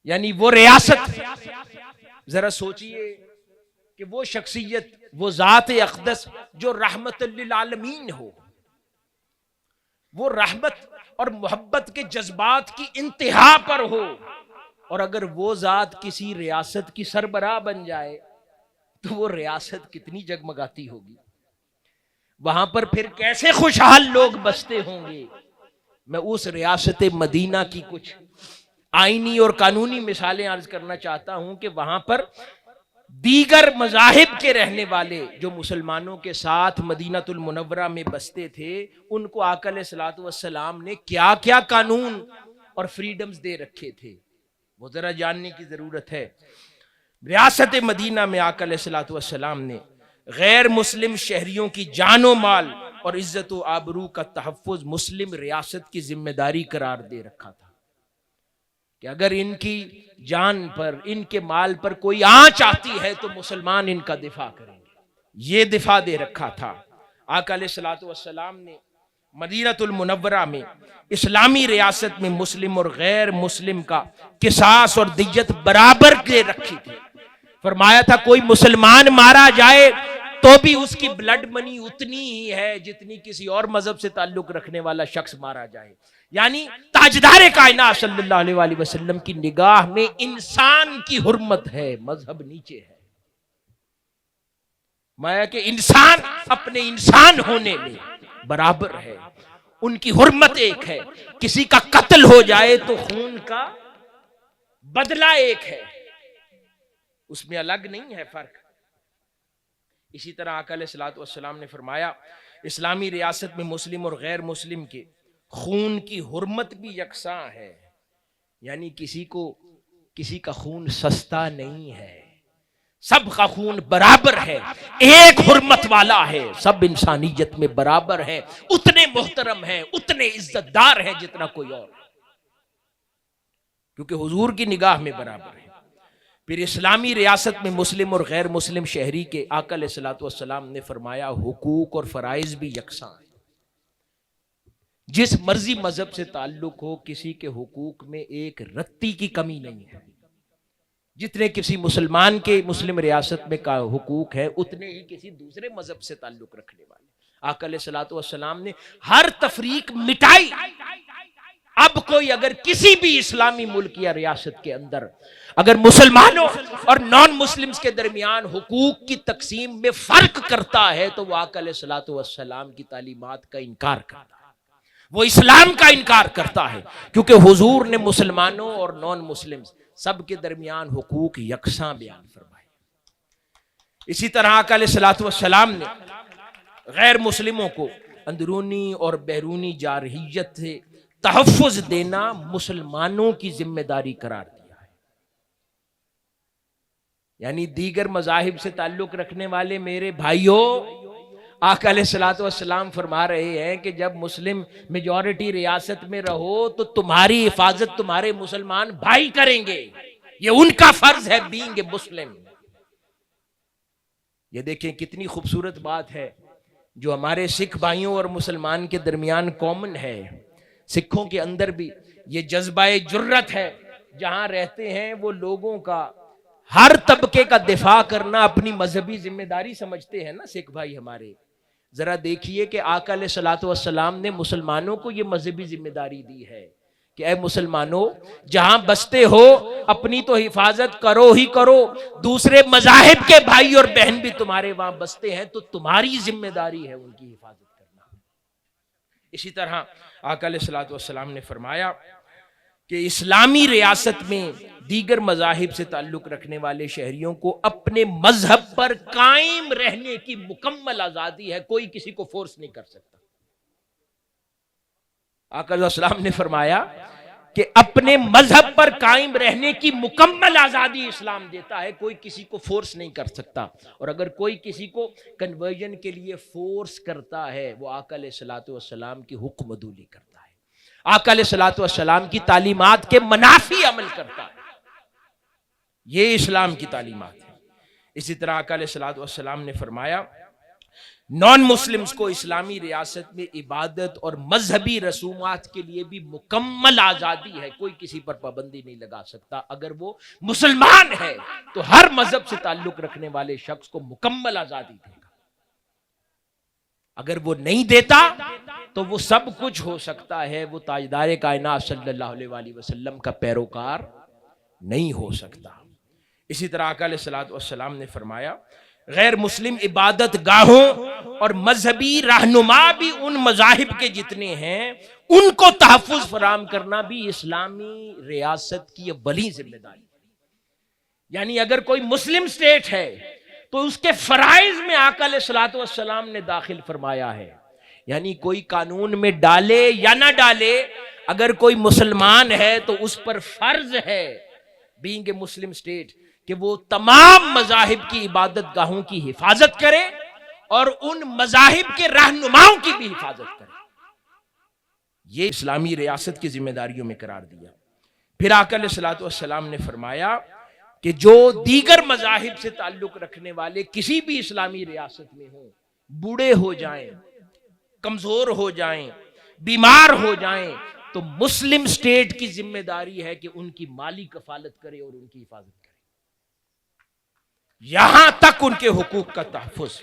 यानी वो रियासत, जरा सोचिए कि वो शख्सियत, वो ज़ात अक़दस जो रहमतुल लिल आलमीन हो, वो रहमत और मोहब्बत के जज्बात की इंतहा पर हो, और अगर वो ज़ात किसी रियासत की सरबराह बन जाए तो वो रियासत कितनी जगमगाती होगी, वहां पर फिर कैसे खुशहाल लोग बसते होंगे। मैं उस रियासत मदीना की कुछ आईनी और कानूनी मिसालें अर्ज करना चाहता हूं कि वहां पर दीगर मज़ाहिब के रहने वाले जो मुसलमानों के साथ मदीनातुल मुनव्वरा में बसते थे, उनको आका अलैहिस्सलातु वस्सलाम ने क्या क्या कानून और फ्रीडम्स दे रखे थे, वो जरा जानने की जरूरत है। रियासत मदीना में आका अलैहिस्सलातु वस्सलाम ने गैर मुस्लिम शहरियों की जानो माल और इज्जत व आबरू का तहफ़्फ़ुज़ मुस्लिम रियासत की जिम्मेदारी करार दे रखा था कि अगर इनकी जान पर, इनके माल पर कोई आंच आती है तो मुसलमान इनका दिफा करेंगे। ये दिफा दे रखा था। आका अलैहिस्सलातु वस्सलाम ने मदीनातुल मुनव्वरा में इस्लामी रियासत में मुस्लिम और गैर मुस्लिम का किसास और दियत बराबर के रखी थी। फरमाया था कोई मुसलमान मारा जाए तो भी उसकी ब्लड मनी उतनी ही है जितनी किसी और मजहब से ताल्लुक रखने वाला शख्स मारा जाए। यानी ताजदार कायनात सल्लल्लाहु अलैहि वसल्लम की निगाह में इंसान की हुर्मत है, मजहब नीचे है। माया के इंसान अपने इंसान होने में बराबर है, उनकी हुर्मत एक है। किसी का कत्ल हो जाए तो खून का बदला एक है, उसमें अलग नहीं है फर्क। इसी तरह आका अलैहिस्सलातु वस्सलाम ने फरमाया इस्लामी रियासत में मुस्लिम और गैर मुस्लिम के खून की हुर्मत भी यकसा है, यानी किसी का खून सस्ता नहीं है, सब का खून बराबर है, एक हुर्मत वाला है, सब इंसानियत में बराबर है, उतने मोहतरम है, उतने इज्जतदार है जितना कोई और, क्योंकि हुजूर की निगाह में बराबर है। फिर इस्लामी रियासत में मुस्लिम और गैर मुस्लिम शहरी के आका अलैहिस्सलातु वस्सलाम ने फरमाया हुकूक और फराइज भी यकसा है। जिस मर्जी मजहब से ताल्लुक हो, किसी के हुकूक में एक रत्ती की कमी नहीं है। जितने किसी मुसलमान के मुस्लिम रियासत में का हुकूक है, उतने ही किसी दूसरे मजहब से ताल्लुक रखने वाले। आका अलैहिस्सलातु वस्सलाम ने हर तफरीक मिटाई। अब कोई अगर किसी भी इस्लामी मुल्क या रियासत के अंदर अगर मुसलमानों और नॉन मुस्लिम्स के दरमियान हुकूक की तकसीम में फर्क करता है तो वह आका अलैहिस्सलातु वस्सलाम की तालीमात का इनकार करता है, वो इस्लाम का इनकार करता है, क्योंकि हुजूर ने मुसलमानों और नॉन मुस्लिम्स सब के दरमियान हुकूक यकसां बयान फरमाए। इसी तरह आका अलैहिस्सलातु वस्सलाम ने गैर मुस्लिमों को अंदरूनी और बैरूनी जारहियत से तहफ़्फ़ुज़ देना मुसलमानों की जिम्मेदारी करार दिया है। यानी दीगर मज़ाहिब से ताल्लुक़ रखने वाले मेरे भाइयों, आका अलैहिस्सलातु वस्सलाम फरमा रहे हैं कि जब मुस्लिम मेजॉरिटी रियासत में रहो तो तुम्हारी हिफाजत तुम्हारे मुसलमान भाई करेंगे, ये उनका फर्ज है बीइंग ए मुस्लिम। ये देखें कितनी खूबसूरत बात है जो हमारे सिख भाइयों और मुसलमान के दरमियान कॉमन है। सिखों के अंदर भी ये जज्बाए जुर्रत है, जहां रहते हैं वो लोगों का हर तबके का दिफा करना अपनी मजहबी जिम्मेदारी समझते हैं ना सिख भाई हमारे। जरा देखिए कि आका अलैहिस्सलातु वस्सलाम ने मुसलमानों को ये मजहबी जिम्मेदारी दी है कि ऐ मुसलमानों, जहां बसते हो अपनी तो हिफाजत करो ही करो, दूसरे मजाहिब के भाई और बहन भी तुम्हारे वहां बसते हैं तो तुम्हारी जिम्मेदारी है उनकी हिफाजत करना। इसी तरह आका अलैहिस्सलातु वस्सलाम ने फरमाया कि इस्लामी रियासत में दीगर मजाहिब से ताल्लुक रखने वाले शहरियों को अपने मजहब पर कायम रहने की मुकम्मल आजादी है, कोई किसी को फोर्स नहीं कर सकता। आका अलैहिस्सलाम ने फरमाया कि अपने मजहब पर कायम रहने की मुकम्मल आजादी इस्लाम देता है, कोई किसी को फोर्स नहीं कर सकता। और अगर कोई किसी को कन्वर्जन के लिए फोर्स करता है वो आका अलैहिस्सलातु वस्सलाम की हुक्म अदूली करता है, आका अलैहिस्सलातु वस्सलाम की तालीमात के मनाफी अमल करता है। ये इस्लाम की तालीमात है। इसी तरह आका अलैहिस्सलातु वस्सलाम ने फरमाया नॉन मुस्लिम्स को इस्लामी रियासत में इबादत और मजहबी रसूमात के लिए भी मुकम्मल आजादी है, कोई किसी पर पाबंदी नहीं लगा सकता। अगर वो मुसलमान है तो हर मजहब से ताल्लुक रखने वाले शख्स को मुकम्मल आजादी देगा। अगर वो नहीं देता तो वो सब कुछ हो सकता है, वो ताजदार कायनात सल्लल्लाहु अलैहि वसल्लम का पैरोकार नहीं हो सकता। इसी तरह आका अलैहिस्सलातु वस्सलाम ने फरमाया गैर मुस्लिम इबादत गाहों और मजहबी रहनुमा भी उन मजाहिब के जितने हैं उनको तहफ़्फ़ुज़ फराम करना भी इस्लामी रियासत की अव्वली जिम्मेदारी है। यानी अगर कोई मुस्लिम स्टेट है तो उसके फराइज में आका अलैहिस्सलातु वस्सलाम ने दाखिल फरमाया है। यानी कोई कानून में डाले या ना डाले, अगर कोई मुसलमान है तो उस पर फर्ज है बीइंग ए मुस्लिम स्टेट कि वो तमाम मजाहिब की इबादत गाहों की हिफाजत करे और उन मजाहिब के रहनुमाओं की भी हिफाजत करे। ये इस्लामी रियासत की जिम्मेदारियों में करार दिया। फिर आका अलैहिस्सलातु वस्सलाम ने फरमाया कि जो दीगर मजाहिब से ताल्लुक रखने वाले किसी भी इस्लामी रियासत में हो, बूढ़े हो जाएं, कमजोर हो जाएं, बीमार हो जाएं, तो मुस्लिम स्टेट की जिम्मेदारी है कि उनकी माली कफालत करे और उनकी हिफाजत करे, यहां तक उनके हुकूक का तहफ़्फ़ुज़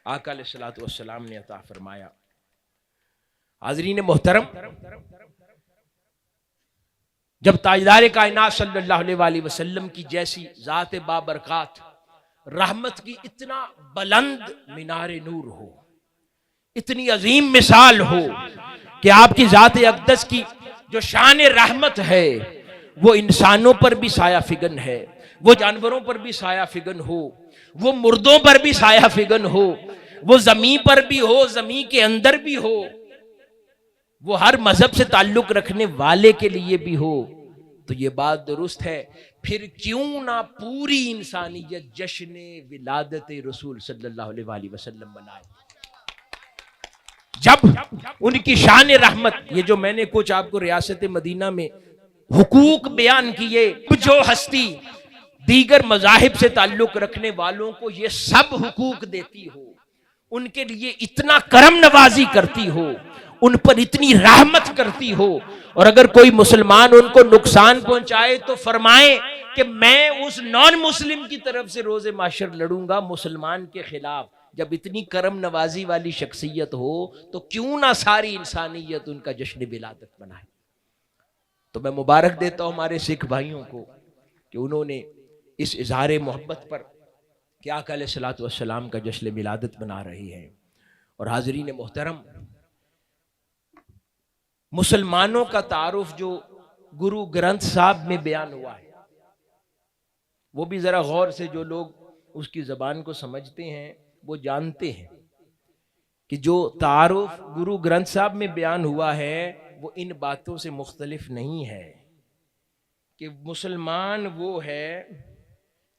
आका अलैहिस्सलातु वस्सलाम ने अता फरमाया। हाज़रीन मोहतरम, जब ताजदार कायनात सल्लल्लाहु अलैहि वसल्लम की जैसी ज़ात बाबरकात रहमत की इतना बुलंद मीनार नूर हो, इतनी अजीम मिसाल हो कि आपकी ज़ात अक़दस की जो शान रहमत है वो इंसानों पर भी साया फिगन है, वो जानवरों पर भी साया फिगन हो, वो मुर्दों पर भी साया फिगन हो, वो जमीन पर भी हो, जमीन के अंदर भी हो, वो हर मजहब से ताल्लुक रखने वाले के लिए भी हो, तो ये बात दुरुस्त है। फिर क्यों ना पूरी इंसानियत जश्न विलादत रसूल सल्लल्लाहु अलैहि वसल्लम मनाए। जब उनकी शान रहमत, ये जो मैंने कुछ आपको रियासत मदीना में हुकूक बयान किए, जो हस्ती दीगर मजाहिब से ताल्लुक रखने वालों को ये सब हुकूक देती हो, उनके लिए इतना करम नवाजी करती हो, उन पर इतनी रहमत करती हो, और अगर कोई मुसलमान उनको नुकसान पहुंचाए तो फरमाए कि मैं उस नॉन मुस्लिम की तरफ से रोजे माशर लड़ूंगा मुसलमान के खिलाफ, जब इतनी करम नवाजी वाली शख्सियत हो तो क्यों ना सारी इंसानियत उनका जश्न विलादत मनाए। तो मैं मुबारक देता हूं हमारे सिख भाइयों को कि उन्होंने इस इजहार मोहब्बत पर कि आका अलैहिस्सलातु वस्सलाम का जश्न विलादत मना रही है। और हाज़रीन मोहतरम, मुसलमानों का तारुफ जो गुरु ग्रंथ साहब में बयान हुआ है, वो भी जरा गौर से जो लोग उसकी जबान को समझते हैं वो जानते हैं कि जो तारुफ गुरु ग्रंथ साहब में बयान हुआ है वो इन बातों से मुख्तलिफ नहीं है कि मुसलमान वो है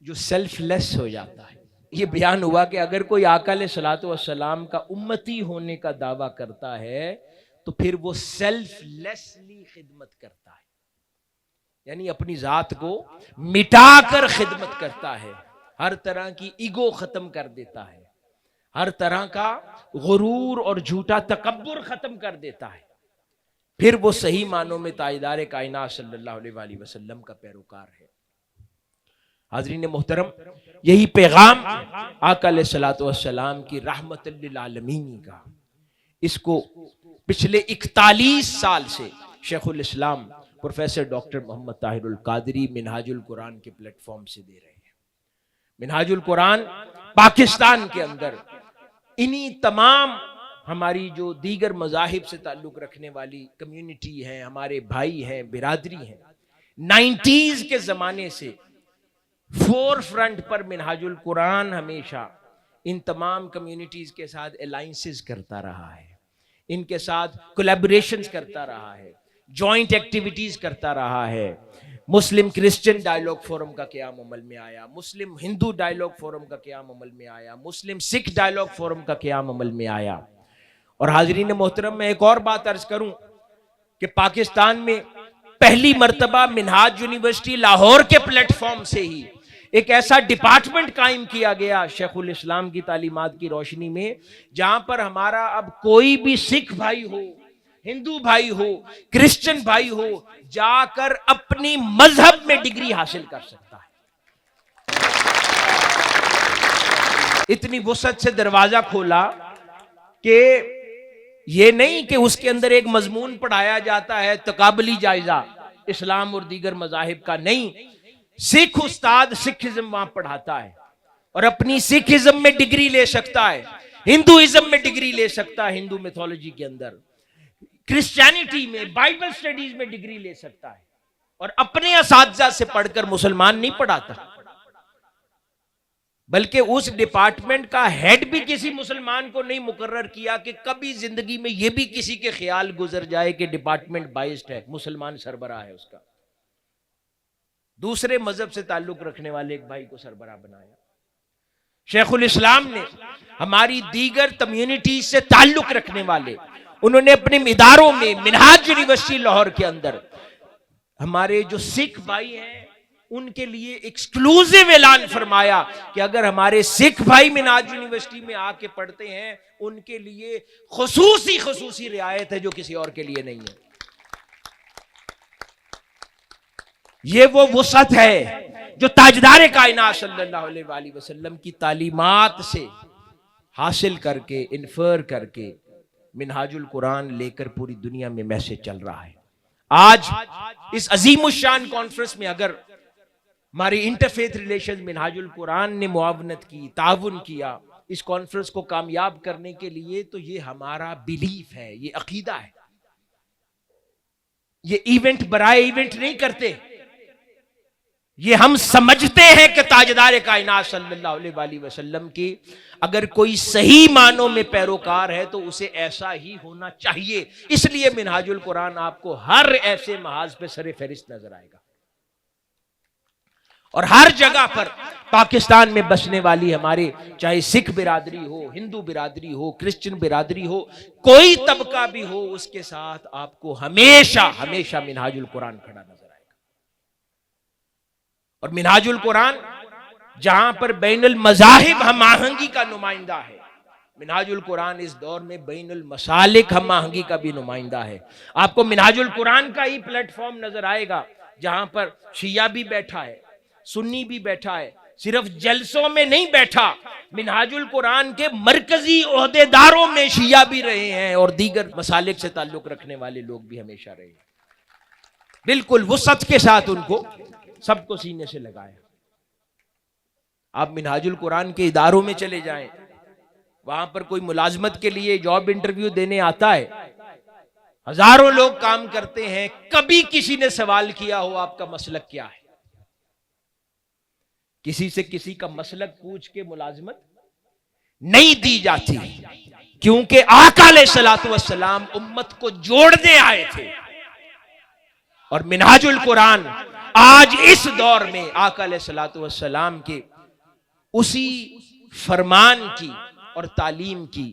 जो सेल्फलेस हो जाता है। ये बयान हुआ कि अगर कोई आका अलैहिस्सलातु वस्सलाम का उम्मती होने का दावा करता है तो फिर वो सेल्फलेसली खिदमत करता है, यानी अपनी जात को मिटाकर खिदमत करता है, हर तरह की ईगो खत्म कर देता है, हर तरह का गुरूर और झूठा तकब्बुर खत्म कर देता है, फिर वो सही मानों में ताजदार कायनात सल्लल्लाहु अलैहि वसल्लम का पैरोकार है। हाज़रीन मोहतरम, यही पैगाम आका अलैहिस्सलातु वस्सलाम की रहमतुल लिल आलमीन का, इसको पिछले 41 साल से शेखुल इस्लाम प्रोफेसर डॉक्टर मोहम्मद ताहिरुल कादरी मिनहाजुल कुरान के प्लेटफॉर्म से दे रहे हैं। मिनहाजुल कुरान पाकिस्तान के अंदर इन्हीं तमाम हमारी जो दीगर मज़ाहिब से ताल्लुक़ रखने वाली कम्युनिटी है, हमारे भाई हैं, बिरादरी हैं, 90s के ज़माने से फोर फ्रंट पर मिनहाजुल कुरान हमेशा इन तमाम कम्युनिटीज़ के साथ अलायंसेस करता रहा है, इनके साथ कोलैबोरेशंस करता रहा है, जॉइंट एक्टिविटीज़ करता रहा है। मुस्लिम क्रिश्चियन डायलॉग फोरम का क़याम अमल में आया, मुस्लिम हिंदू डायलॉग फोरम का क़याम अमल में आया, मुस्लिम सिख डायलॉग फोरम का क़याम अमल में आया। और हाज़रीन मोहतरम, मैं एक और बात अर्ज करूं कि पाकिस्तान में पहली मर्तबा मिनहाज यूनिवर्सिटी लाहौर के प्लेटफॉर्म से ही एक ऐसा डिपार्टमेंट कायम किया गया शेखुल इस्लाम की तालीमात की रोशनी में, जहां पर हमारा अब कोई भी सिख भाई हो, हिंदू भाई हो, क्रिश्चियन भाई हो, जाकर अपनी मजहब में डिग्री हासिल कर सकता है। इतनी वुसअत से दरवाजा खोला कि ये नहीं कि उसके अंदर एक मजमून पढ़ाया जाता है तकाबली जायजा इस्लाम और दीगर मजाहिब का, नहीं, सिख उस्ताद सिखिज्म वहां पढ़ाता है और अपनी सिखिज्म में डिग्री ले सकता है, हिंदुइज्म में डिग्री ले सकता है, हिंदू मिथोलॉजी के अंदर, क्रिश्चियनिटी में, बाइबल स्टडीज में डिग्री ले सकता है, और अपने असातिज़ा से पढ़कर मुसलमान नहीं पढ़ाता, बल्कि उस डिपार्टमेंट का हेड भी किसी मुसलमान को नहीं मुकर्रर किया कि कभी जिंदगी में यह भी किसी के ख्याल गुजर जाए कि डिपार्टमेंट बाइस्ड है, मुसलमान सरबराह है उसका। दूसरे मजहब से ताल्लुक रखने वाले एक भाई को सरबराह बनाया। शेखुल इस्लाम ने हमारी दीगर कम्युनिटी से ताल्लुक रखने वाले, उन्होंने अपने इदारों में मिनहाज यूनिवर्सिटी लाहौर के अंदर हमारे जो सिख भाई हैं उनके लिए एक्सक्लूसिव ऐलान फरमाया कि अगर हमारे सिख भाई मिनहाज यूनिवर्सिटी में आके पढ़ते हैं उनके लिए खुसूसी रियायत है जो किसी और के लिए नहीं है। ये वो वुसअत है जो ताजदार कायनात सल्लल्लाहु अलैहि वसल्लम की तालीमात से हासिल करके, इन्फर करके मिनहाजुल कुरान लेकर पूरी दुनिया में मैसेज चल रहा है। आज इस अजीमुशान कॉन्फ्रेंस में अगर हमारी इंटरफेथ रिलेशन मिनहाजुल कुरान ने मुआवनत की, ताउन किया इस कॉन्फ्रेंस को कामयाब करने के लिए, तो ये हमारा बिलीफ है, ये अकीदा है। ये इवेंट बराए इवेंट नहीं करते, ये हम समझते हैं कि ताजदार कायनात सल्लल्लाहु अलैहि वसल्लम की अगर कोई सही मानों में पैरोकार है तो उसे ऐसा ही होना चाहिए। इसलिए मिनहाजुल कुरान आपको हर ऐसे महाज पे सरे फहरिस्त नजर आएगा और हर जगह पर पाकिस्तान में बसने वाली हमारे चाहे सिख बिरादरी हो, हिंदू बिरादरी हो, क्रिश्चियन बिरादरी हो, कोई तबका भी हो, उसके साथ आपको हमेशा हमेशा मिनहाजुल कुरान खड़ा नजर आएगा। और मिनहाजुल कुरान जहां पर बैनुल मज़ाहिब हम आहंगी का नुमाइंदा है, मिनहाजुल कुरान इस दौर में बैनुल मसालिक हम आहंगी का भी नुमाइंदा है। आपको मिनहाजुल कुरान का ही प्लेटफॉर्म नजर आएगा जहां पर शिया भी बैठा है, सुन्नी भी बैठा है, सिर्फ जलसों में नहीं बैठा, मिनहाजुल कुरान के मरकजी ओहदेदारों में शिया भी रहे हैं और दीगर मसालिक से ताल्लुक रखने वाले लोग भी हमेशा रहे हैं। बिल्कुल वुसअत के साथ उनको सबको सीने से लगाया। आप मिनहाजुल कुरान के इदारों में चले जाएं, वहां पर कोई मुलाजमत के लिए जॉब इंटरव्यू देने आता है, हजारों लोग काम करते हैं, कभी किसी ने सवाल किया हो आपका मसलक क्या है? किसी से किसी का मसलक पूछ के मुलाजमत नहीं दी जाती, क्योंकि आका अलैहिस्सलातु वस्सलाम उम्मत को जोड़ने आए थे। और मिनहाजुल कुरान आज इस दौर में आका अलैहिस्सलातु वस्सलाम के उसी फरमान की और तालीम की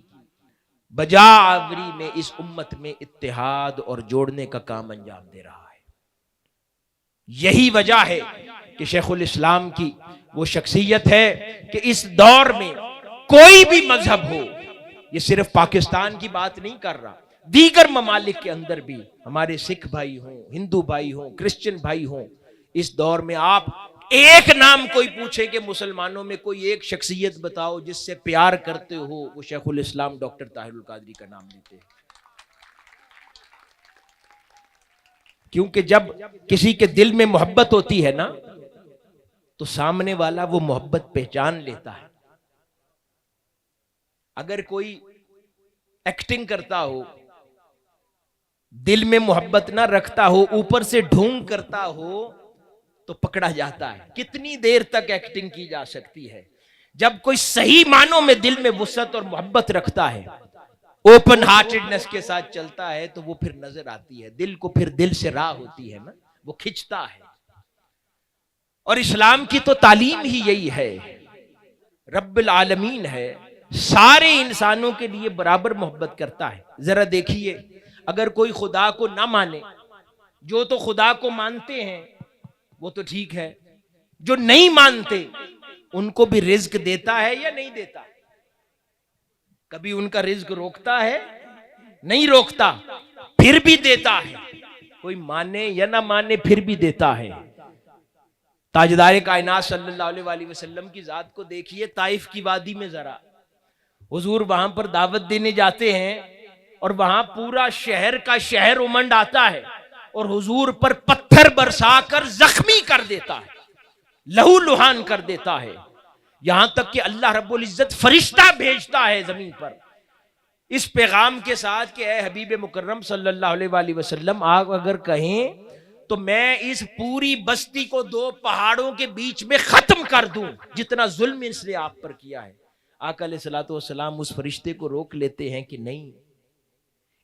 बजावरी में इस उम्मत में इत्तेहाद और जोड़ने का काम अंजाम दे रहा है। यही वजह है कि शेखुल इस्लाम की वो शख्सियत है कि इस दौर में कोई भी मजहब हो, ये सिर्फ पाकिस्तान की बात नहीं कर रहा, दीगर ममालिक के अंदर भी हमारे सिख भाई हों, हिंदू भाई हों, क्रिश्चियन भाई हों, इस दौर में आप एक नाम कोई पूछे कि मुसलमानों में कोई एक शख्सियत बताओ जिससे प्यार करते हो, वो शेखुल इस्लाम डॉक्टर ताहिरुल कादरी का नाम लेते हैं। क्योंकि जब किसी के दिल में मोहब्बत होती है ना, तो सामने वाला वो मोहब्बत पहचान लेता है। अगर कोई एक्टिंग करता हो, दिल में मोहब्बत ना रखता हो, ऊपर से ढोंग करता हो, तो पकड़ा जाता है। कितनी देर तक एक्टिंग की जा सकती है? जब कोई सही मानों में दिल में वुसअत और मोहब्बत रखता है, ओपन हार्टेडनेस के साथ चलता है, तो वो फिर नजर आती है। दिल को फिर दिल से राह होती है ना, वो खिंचता है। और इस्लाम की तो तालीम ही यही है, रब्बुल आलमीन है, सारे इंसानों के लिए बराबर मोहब्बत करता है। जरा देखिए, अगर कोई खुदा को ना माने, जो तो खुदा को मानते हैं वो तो ठीक है, जो नहीं मानते उनको भी रिज्क देता है या नहीं देता? कभी उनका रिज्क रोकता है? नहीं रोकता, फिर भी देता है। कोई माने या ना माने फिर भी देता है। ताजदार कायनात सल्लल्लाहु अलैहि वसल्लम की जात को देखिए, ताइफ की वादी में जरा, हुजूर वहां पर दावत देने जाते हैं और वहां पूरा शहर का शहर उमंड आता है और हुजूर पर पत्थर बरसाकर जख्मी कर देता है, लहू लुहान कर देता है। यहां तक कि अल्लाह रब्बुल इज्जत फरिश्ता भेजता है जमीन पर इस पैगाम के साथ कि ए हबीब मुकर्रम सल्लल्लाहु अलैहि वसल्लम, आप अगर कहें तो मैं इस पूरी बस्ती को 2 पहाड़ों के बीच में खत्म कर दूं, जितना जुल्म इसने आप पर किया है। आका अलैहिस्सलातु वस्सलाम उस फरिश्ते को रोक लेते हैं कि नहीं,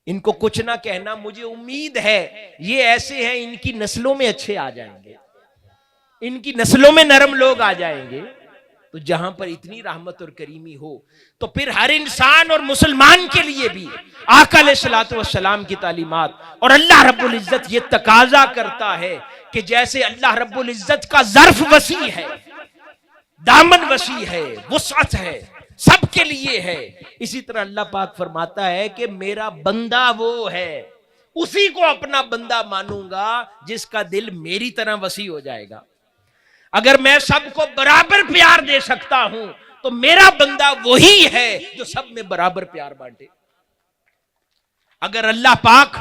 इनको कुछ ना कहना, मुझे उम्मीद है ये ऐसे हैं, इनकी नस्लों में अच्छे आ जाएंगे, इनकी नस्लों में नरम लोग आ जाएंगे। तो जहां पर इतनी रहमत और करीमी हो, तो फिर हर इंसान और मुसलमान के लिए भी आका अलैहिस्सलातु वस्सलाम की तालीमात और अल्लाह रब्बुल इज्जत ये तकाजा करता है कि जैसे अल्लाह रब्बुल इज्जत का ज़र्फ वसी है, दामन वसी है, वुसअत है, सबके लिए है, इसी तरह अल्लाह पाक फरमाता है कि मेरा बंदा वो है, उसी को अपना बंदा मानूंगा जिसका दिल मेरी तरह वसी हो जाएगा। अगर मैं सबको बराबर प्यार दे सकता हूं तो मेरा बंदा वही है जो सब में बराबर प्यार बांटे। अगर अल्लाह पाक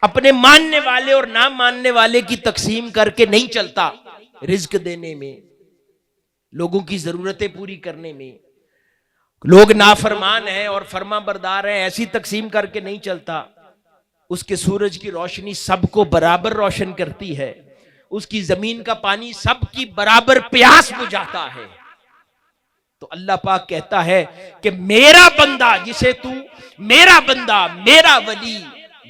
अपने मानने वाले और ना मानने वाले की तकसीम करके नहीं चलता, रिज्क देने में, लोगों की जरूरतें पूरी करने में, लोग नाफरमान हैं और फर्मा बरदार हैं, ऐसी तकसीम करके नहीं चलता। उसके सूरज की रोशनी सबको बराबर रोशन करती है, उसकी जमीन का पानी सबकी बराबर प्यास बुझाता है। तो अल्लाह पाक कहता है कि मेरा बंदा, जिसे तू मेरा बंदा, मेरा वली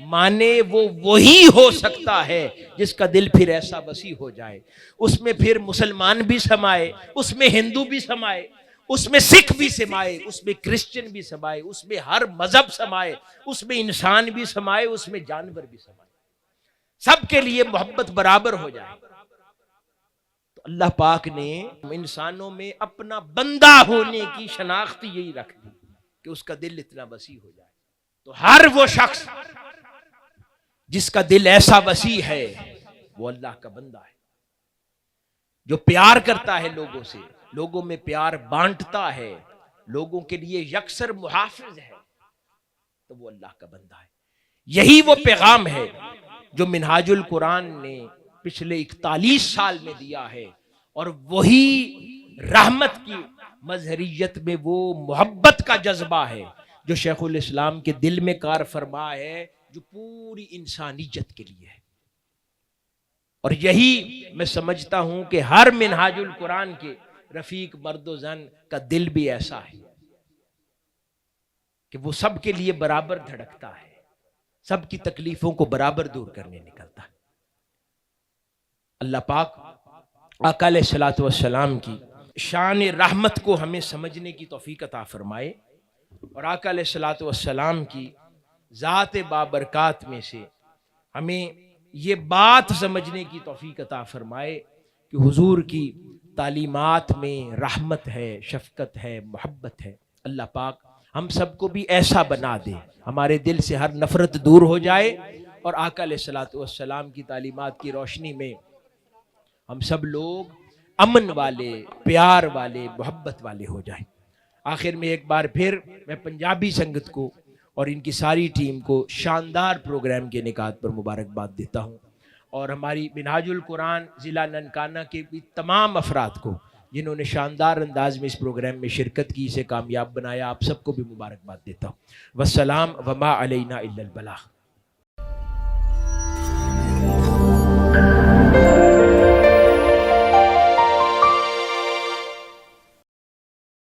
माने, वो वही हो सकता है जिसका दिल फिर ऐसा वसी हो जाए, उसमें फिर मुसलमान भी समाए, उसमें हिंदू भी समाए, उसमें सिख भी समाए, उसमें क्रिश्चियन भी समाए, उसमें हर मजहब समाए, उसमें इंसान भी समाए, उसमें जानवर भी समाए, सबके लिए मोहब्बत बराबर हो जाए। तो अल्लाह पाक ने इंसानों में अपना बंदा होने की शनाख्त यही रख दी कि उसका दिल इतना वसी हो जाए। तो हर वो शख्स जिसका दिल ऐसा वसी है वो अल्लाह का बंदा है, जो प्यार करता है लोगों से, लोगों में प्यार बांटता है, लोगों के लिए यकसर मुहाफिज है, तो वो अल्लाह का बंदा है। यही वो पैगाम है जो मिनहाजुल कुरान ने पिछले 41 साल में दिया है, और वही रहमत की मजहरियत में वो मोहब्बत का जज्बा है जो शेखुल इस्लाम के दिल में कार फरमा है, जो पूरी इंसानियत के लिए है। और यही मैं समझता हूं कि हर मिनहाजुल कुरान के रफीक मर्दो जन का दिल भी ऐसा है कि वो सबके लिए बराबर धड़कता है, सबकी तकलीफों को बराबर दूर करने निकलता है। अल्लाह पाक आका अलैहिस्सलातु वस्सलाम की शान रहमत को हमें समझने की तौफीक अता फरमाए, और आका अलैहिस्सलातु वस्सलाम की ज़ात बाबरकात में से हमें ये बात समझने की तौफीक अता फरमाए कि हुजूर की तालीमात में रहमत है, शफकत है, मोहब्बत है। अल्लाह पाक हम सबको भी ऐसा बना दे, हमारे दिल से हर नफरत दूर हो जाए, और आका अलैहिस्सलातु वस्सलाम की तालीमात की रोशनी में हम सब लोग अमन वाले, प्यार वाले, मोहब्बत वाले हो जाएं। आखिर में एक बार फिर मैं पंजाबी संगत को और इनकी सारी टीम को शानदार प्रोग्राम के निकात पर मुबारकबाद देता हूँ, और हमारी मिनहाजुल कुरान ज़िला ननकाना के भी तमाम अफराद को जिन्होंने शानदार अंदाज में इस प्रोग्राम में शिरकत की, इसे कामयाब बनाया, आप सबको भी मुबारकबाद देता हूँ। वस्सलाम वमा अलैना इल्लल बलाग।